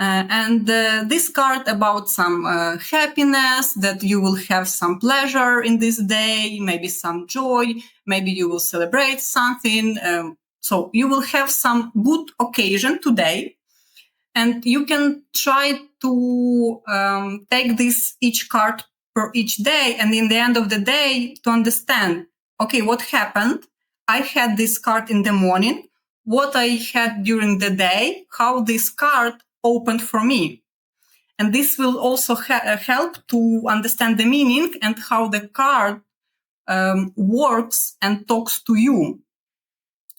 And this card about some happiness, that you will have some pleasure in this day, maybe some joy, maybe you will celebrate something. So you will have some good occasion today. And you can try to take this each card per each day. And in the end of the day, to understand, okay, what happened? I had this card in the morning. What I had during the day, how this card opened for me. And this will also help to understand the meaning and how the card works and talks to you.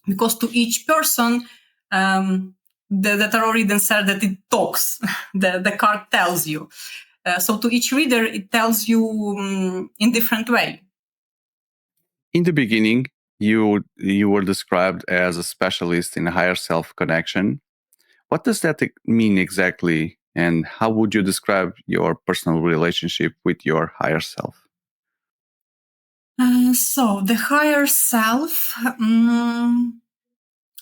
Because to each person, the tarot reader said that it talks, the card tells you. So to each reader, it tells you in different way. In the beginning, you were described as a specialist in higher self connection. What does that mean exactly? And how would you describe your personal relationship with your higher self? So the higher self,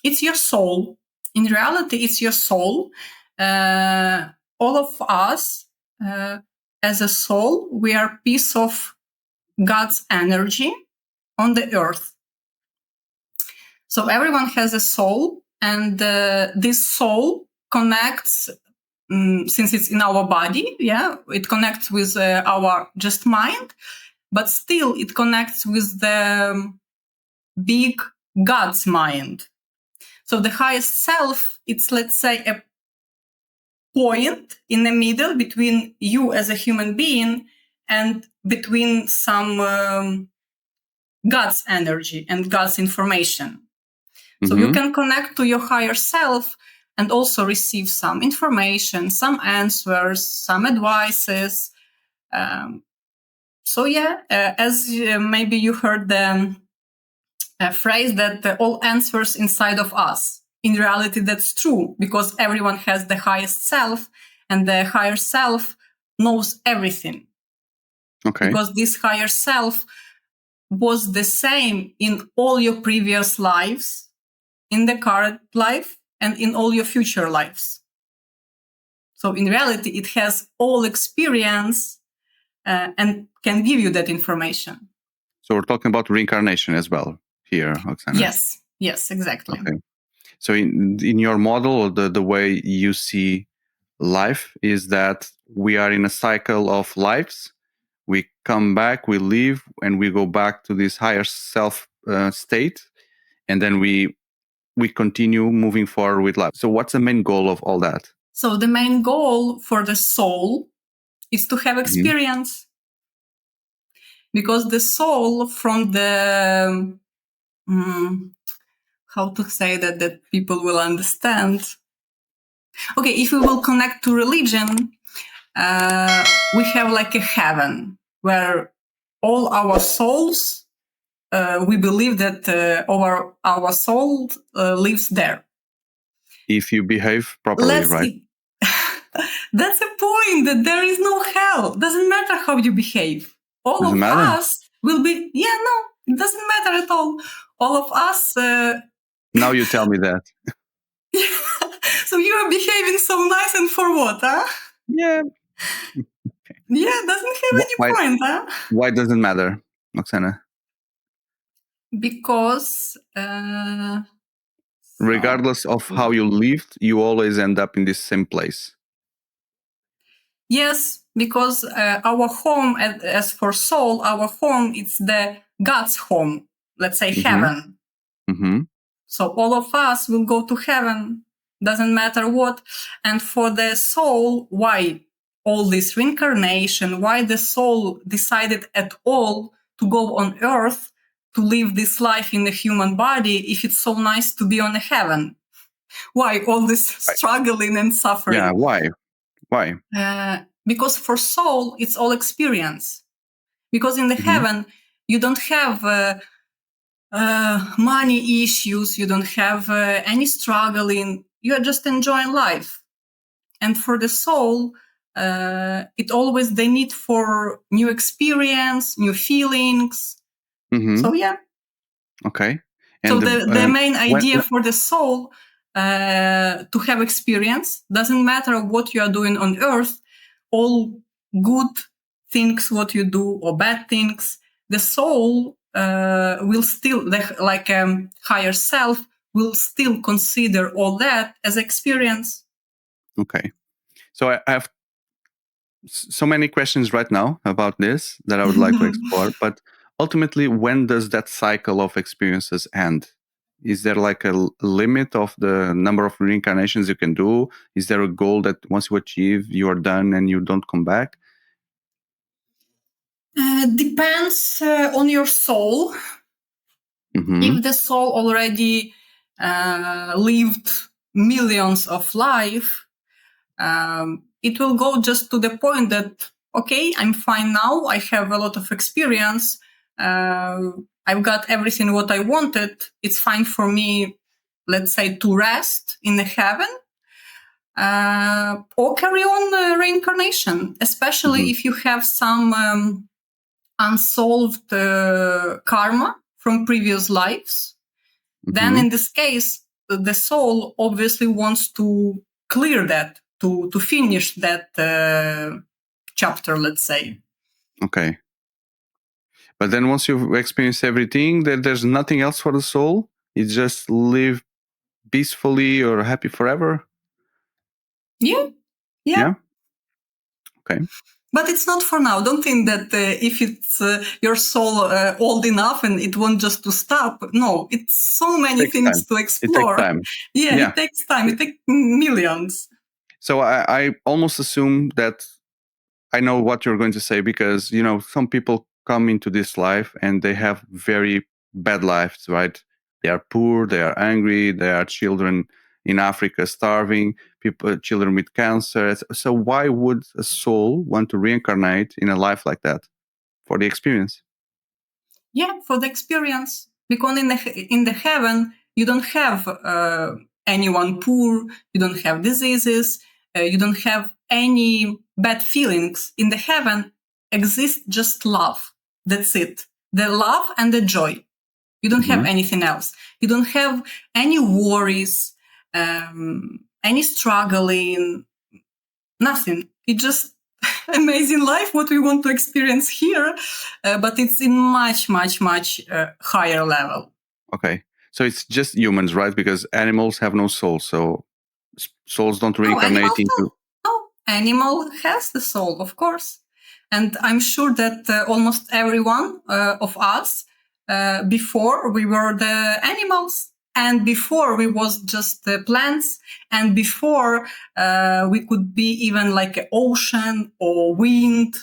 it's your soul. In reality, it's your soul. All of us, as a soul, we are piece of God's energy on the earth. So everyone has a soul, and this soul connects, since it's in our body, it connects with our just mind, but still it connects with the big God's mind. So the highest self, it's, let's say, a point in the middle between you as a human being and between some God's energy and God's information. So you can connect to your higher self and also receive some information, some answers, some advices. As maybe you heard the phrase that all answers inside of us. In reality, that's true, because everyone has the highest self, and the higher self knows everything. Okay. Because this higher self was the same in all your previous lives, in the current life, and in all your future lives. So in reality, it has all experience and can give you that information. So we're talking about reincarnation as well here, Oksana. Yes, exactly. Okay. So in your model, or the way you see life is that we are in a cycle of lives. We come back, we live, and we go back to this higher self state, and then we continue moving forward with life. So what's the main goal of all that? So the main goal for the soul is to have experience. Because the soul from the how to say that people will understand. Okay, if we will connect to religion, we have like a heaven where all our souls, we believe that our soul lives there. If you behave properly, right? That's the point, that there is no hell. Doesn't matter how you behave. All Doesn't of matter? us will be, it doesn't matter at all. All of us. Now you tell me that. So you are behaving so nice, and for what, huh? Yeah. Yeah, doesn't have any point, huh? Why doesn't matter, Oksana? Because regardless of how you lived, you always end up in this same place. Yes, because our home, as for soul, our home, it's the God's home, let's say heaven. So all of us will go to heaven, doesn't matter what. And for the soul, why all this reincarnation, why the soul decided at all to go on earth, to live this life in a human body, if it's so nice to be on a heaven? Why all this struggling and suffering? Yeah, why? Because for soul, it's all experience. Because in the heaven, you don't have money issues, you don't have any struggling, you are just enjoying life. And for the soul, it always the need for new experience, new feelings. So yeah. Okay. And so the main idea for the soul to have experience, doesn't matter what you are doing on earth, all good things what you do or bad things, the soul will still, like higher self, will still consider all that as experience. Okay. So I have so many questions right now about this that I would like to explore. But ultimately, when does that cycle of experiences end? Is there like a limit of the number of reincarnations you can do? Is there a goal that once you achieve, you are done and you don't come back? Depends on your soul. If the soul already lived millions of life, it will go just to the point that, okay, I'm fine now. I have a lot of experience. I've got everything what I wanted. It's fine for me, let's say, to rest in the heaven. Or carry on reincarnation, especially if you have some unsolved karma from previous lives. Then in this case, the soul obviously wants to clear that, to finish that chapter, let's say. Okay. But then once you've experienced everything, there's nothing else for the soul? You just live peacefully or happy forever? Yeah. Okay. But it's not for now. Don't think that if it's your soul old enough and it won't just to stop. No, it's so many things to explore. It takes time. Yeah, it takes time. It takes millions. So I almost assume that I know what you're going to say, because, you know, some people come into this life and they have very bad lives, right? They are poor, they are angry, they are children in Africa starving, children with cancer. So why would a soul want to reincarnate in a life like that? For the experience? Yeah, for the experience. Because in the heaven, you don't have anyone poor, you don't have diseases, you don't have any bad feelings. In the heaven exists just love. That's it. The love and the joy. You don't have anything else. You don't have any worries, any struggling. nothing. It's just amazing life, what we want to experience here, but it's in much, much, much higher level. Okay. So it's just humans, right? Because animals have no soul. So souls don't reincarnate into... Animal has the soul, of course. And I'm sure that almost everyone of us, before we were the animals, and before we was just the plants, and before we could be even like an ocean or wind.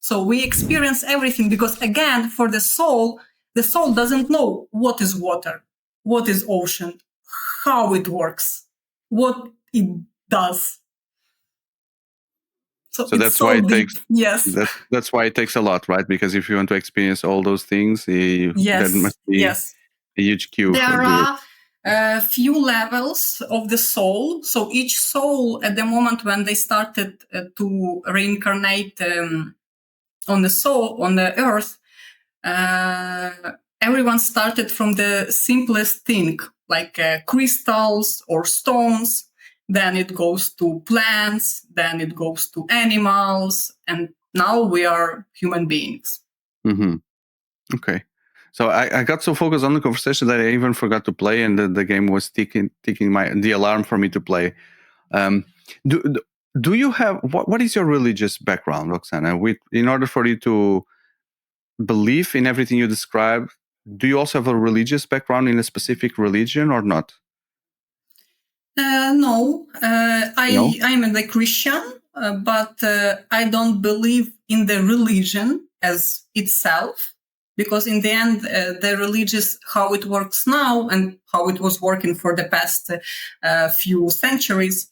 So we experience everything because, again, for the soul doesn't know what is water, what is ocean, how it works, what it does. So that's why it takes. Yes. That's why it takes a lot, right? Because if you want to experience all those things, there must be a huge queue. There are a few levels of the soul. So each soul, at the moment when they started to reincarnate on the earth, everyone started from the simplest thing, like crystals or stones. Then it goes to plants, then it goes to animals, and now we are human beings. Mm-hmm. Okay. So I got so focused on the conversation that I even forgot to play, and the game was ticking the alarm for me to play. Do you have what is your religious background, Oksana? In order for you to believe in everything you describe, do you also have a religious background in a specific religion or not? No, I'm a Christian, but I don't believe in the religion as itself, because in the end, the religious, how it works now and how it was working for the past few centuries,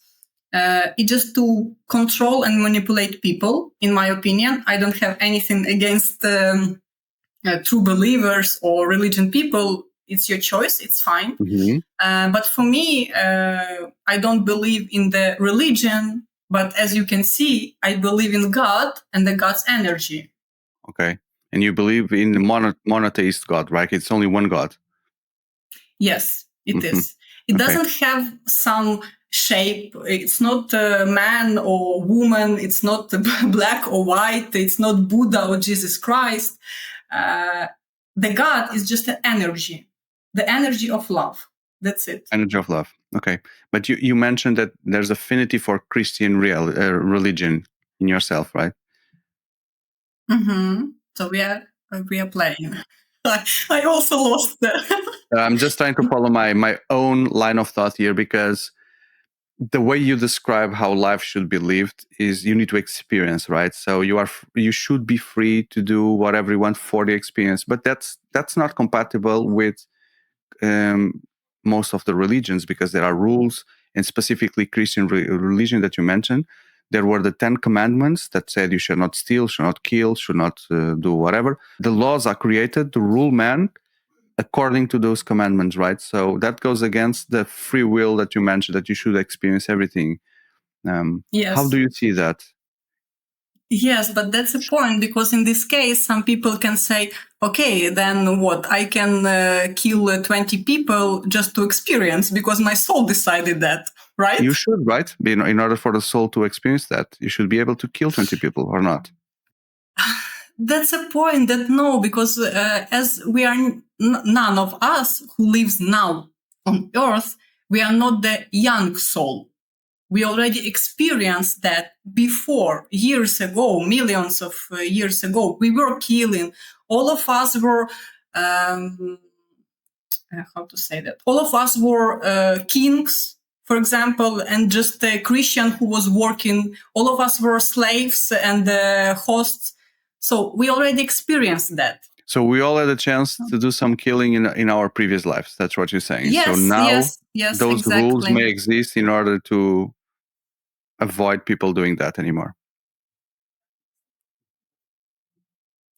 it's just to control and manipulate people, in my opinion. I don't have anything against true believers or religion people. It's your choice. It's fine. Mm-hmm. But for me, I don't believe in the religion. But as you can see, I believe in God and the God's energy. Okay. And you believe in the monotheist God, right? It's only one God. Yes, it is. It doesn't have some shape. It's not a man or woman. It's not black or white. It's not Buddha or Jesus Christ. The God is just an energy. The energy of love. That's it. Energy of love. Okay. But you mentioned that there's affinity for Christian religion in yourself, right? Mm-hmm. So we are playing. I also lost that. I'm just trying to follow my own line of thought here, because the way you describe how life should be lived is you need to experience, right? So you should be free to do whatever you want for the experience, but that's not compatible with most of the religions, because there are rules, and specifically Christian religion that you mentioned, there were the 10 commandments that said you should not steal, should not kill, should not do whatever. The laws are created to rule man according to those commandments, right? So that goes against the free will that you mentioned, that you should experience everything. Yes. How do you see that? Yes, but that's the point, because in this case, some people can say, okay, then what? I can kill 20 people just to experience, because my soul decided that, right? You should, right? In order for the soul to experience that, you should be able to kill 20 people, or not? That's a point that no, because as we are none of us who lives now on earth, we are not the young soul. We already experienced that before, years ago, millions of years ago. We were killing. All of us were, how to say that? All of us were kings, for example, and just a Christian who was working. All of us were slaves and hosts. So we already experienced that. So we all had a chance to do some killing in our previous lives. That's what you're saying. Yes, so now yes, those exactly. rules may exist in order to avoid people doing that anymore.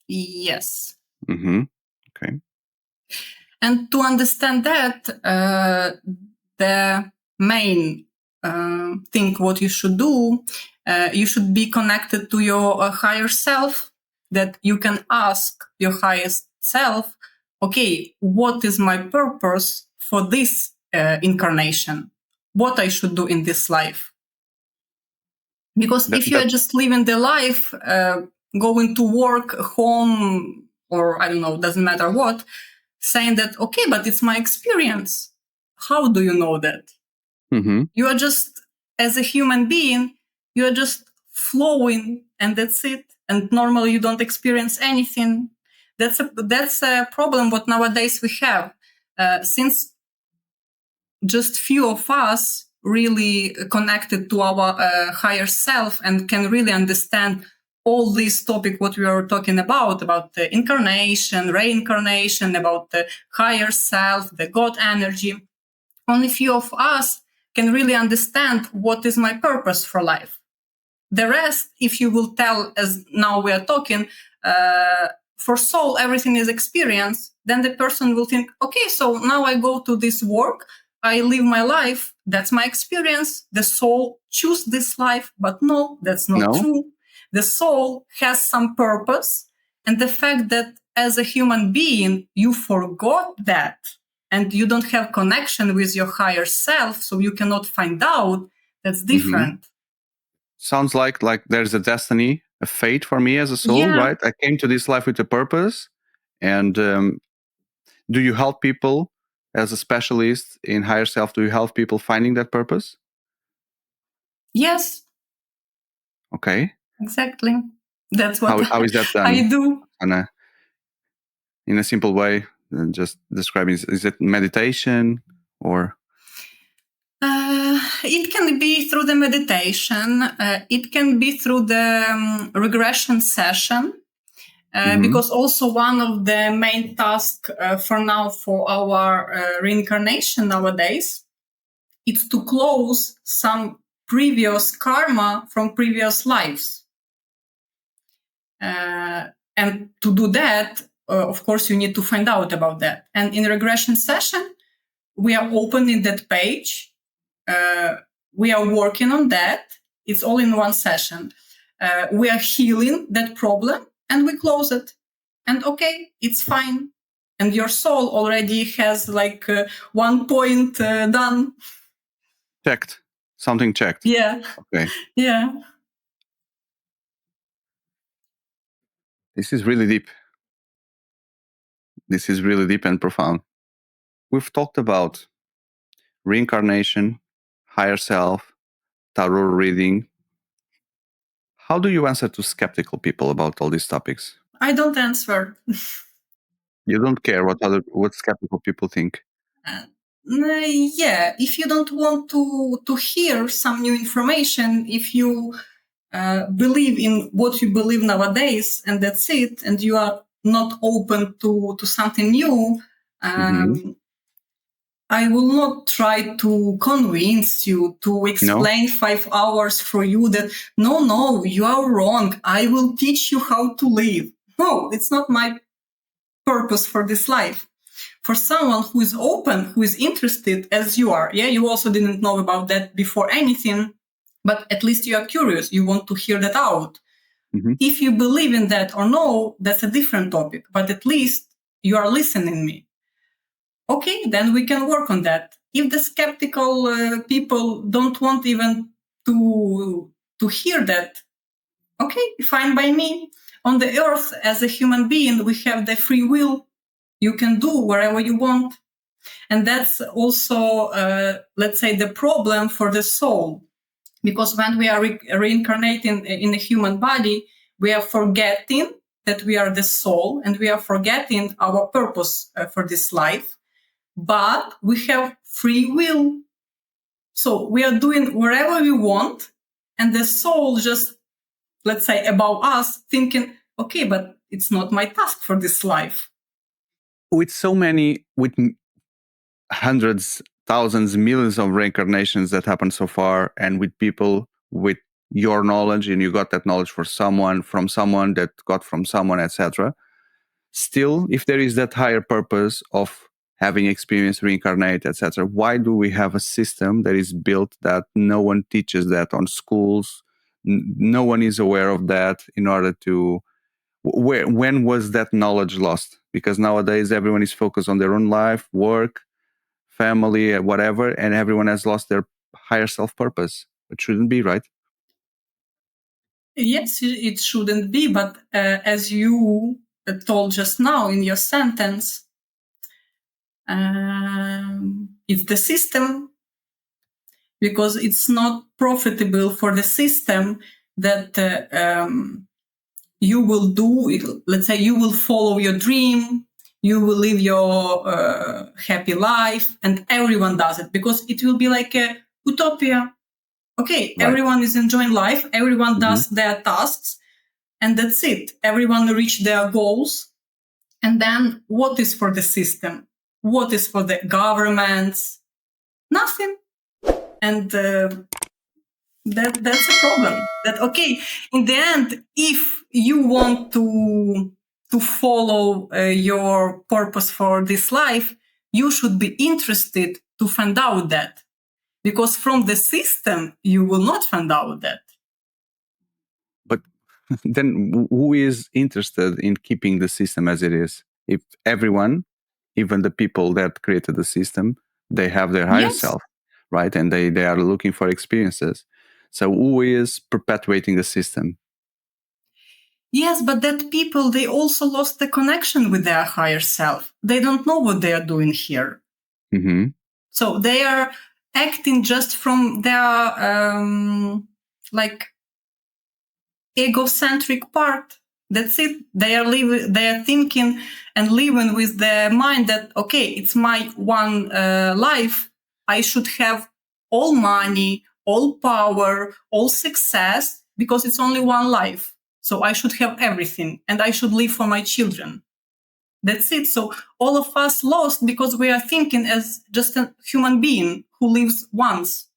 Yes. Mm-hmm. Okay. And to understand that, the main thing what you should do, you should be connected to your higher self, that you can ask your highest self, okay, what is my purpose for this incarnation? What I should do in this life? Because if you are just living the life, going to work, home, or I don't know, doesn't matter what, saying that, okay, but it's my experience. How do you know that? Mm-hmm. You are just, as a human being, you are just flowing, and that's it. And normally you don't experience anything. That's a problem what nowadays we have. Since just few of us really connected to our higher self and can really understand all this topic what we are talking about the incarnation, reincarnation, about the higher self, the God energy. Only few of us can really understand what is my purpose for life. The rest, if you will tell, as now we are talking, for soul, everything is experience, then the person will think, okay, so now I go to this work, I live my life, that's my experience. The soul choose this life, but no, that's not true. The soul has some purpose. And the fact that as a human being, you forgot that and you don't have connection with your higher self, so you cannot find out, that's different. Mm-hmm. Sounds like there's a destiny, a fate for me as a soul, right? I came to this life with a purpose. And do you help people as a specialist in higher self? Do you help people finding that purpose? Yes. Okay. Exactly. That's what how is that done? I do. In a simple way, just describing, is it meditation or? It can be through the meditation. It can be through the regression session. Because also one of the main tasks for now for our reincarnation nowadays is to close some previous karma from previous lives. And to do that, of course, you need to find out about that. And in regression session, we are opening that page. We are working on that. It's all in one session. We are healing that problem and we close it. And okay, it's fine. And your soul already has 1 point done. Checked. Something checked. Yeah. Okay. Yeah. This is really deep. This is really deep and profound. We've talked about reincarnation, higher self, tarot reading. How do you answer to skeptical people about all these topics? I don't answer. You don't care what skeptical people think? Yeah, if you don't want to hear some new information, if you believe in what you believe nowadays and that's it, and you are not open to something new, I will not try to convince you, to explain 5 hours for you that, no, you are wrong. I will teach you how to live. No, it's not my purpose for this life. For someone who is open, who is interested as you are, you also didn't know about that before anything, but at least you are curious. You want to hear that out. If you believe in that or no, that's a different topic, but at least you are listening me. Okay, then we can work on that. If the skeptical people don't want even to hear that, okay, fine by me. On the earth, as a human being, we have the free will. You can do wherever you want. And that's also, let's say, the problem for the soul. Because when we are reincarnating in a human body, we are forgetting that we are the soul and we are forgetting our purpose for this life. But we have free will. So we are doing wherever we want. And the soul just, let's say, above us thinking, okay, but it's not my task for this life. With hundreds, thousands, millions of reincarnations that happened so far, and with people with your knowledge, and you got that knowledge from someone that got from someone, etc. Still, if there is that higher purpose of having experience, reincarnate, etc., why do we have a system that is built that no one teaches that on schools? No one is aware of that in order to... When was that knowledge lost? Because nowadays everyone is focused on their own life, work, family, whatever, and everyone has lost their higher self purpose. It shouldn't be, right? Yes, it shouldn't be, but as you told just now in your sentence, it's the system, because it's not profitable for the system that you will do it. Let's say you will follow your dream, you will live your happy life, and everyone does it, because it will be like a utopia. Okay, Right. everyone is enjoying life, everyone does their tasks, and that's it. Everyone reach their goals. And then what is for the system? What is for the governments? Nothing. And that's a problem. That, okay, in the end, if you want to follow your purpose for this life, you should be interested to find out that, because from the system you will not find out that. But then who is interested in keeping the system as it is? If everyone, even the people that created the system, they have their higher Yes. self, right? And they are looking for experiences. So who is perpetuating the system? Yes, but that people, they also lost the connection with their higher self. They don't know what they are doing here. Mm-hmm. So they are acting just from their like egocentric part. That's it. They are thinking and living with the mind that, okay, it's my one life. I should have all money, all power, all success, because it's only one life. So I should have everything, and I should live for my children. That's it. So all of us lost because we are thinking as just a human being who lives once.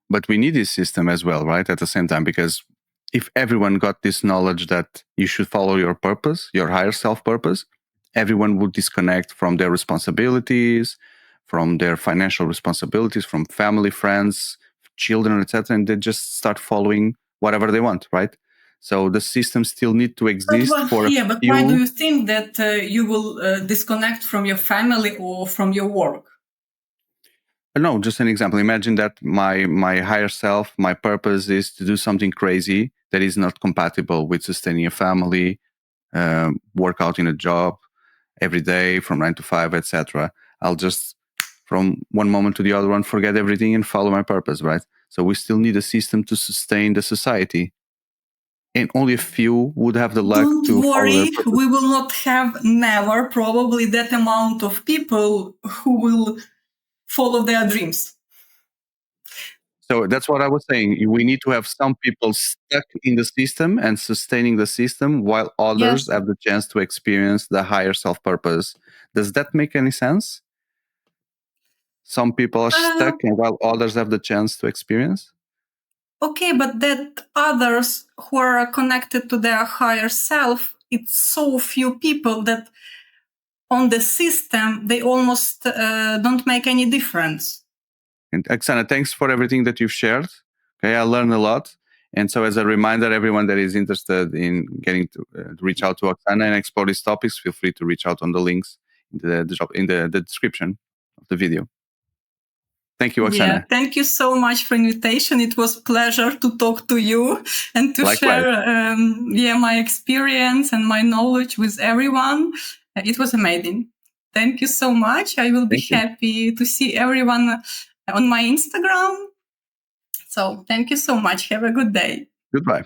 But we need this system as well, right? At the same time, because if everyone got this knowledge that you should follow your purpose, your higher self purpose, everyone would disconnect from their responsibilities, from their financial responsibilities, from family, friends, children, etc., and they just start following whatever they want, right? So the system still need to exist for but why do you think that you will disconnect from your family or from your work? No, just an example. Imagine that my higher self, my purpose is to do something crazy that is not compatible with sustaining a family, work out in a job every day from 9 to 5, etc. I'll just, from one moment to the other one, forget everything and follow my purpose, right? So we still need a system to sustain the society. And only a few would have the luck Don't to follow their worry, purpose. we will not have never probably that amount of people who will follow their dreams. So that's what I was saying. We need to have some people stuck in the system and sustaining the system while others Yes. have the chance to experience the higher self purpose. Does that make any sense? Some people are stuck and while others have the chance to experience? Okay, but that others who are connected to their higher self, it's so few people that on the system, they almost don't make any difference. And Oksana, thanks for everything that you've shared. Okay, I learned a lot. And so, as a reminder, everyone that is interested in getting to reach out to Oksana and explore these topics, feel free to reach out on the links in the description of the video. Thank you, Oksana. Yeah, thank you so much for invitation. It was pleasure to talk to you and to Likewise. share my experience and my knowledge with everyone. It was amazing. Thank you so much. I will be happy to see everyone on my Instagram. So thank you so much. Have a good day. Goodbye.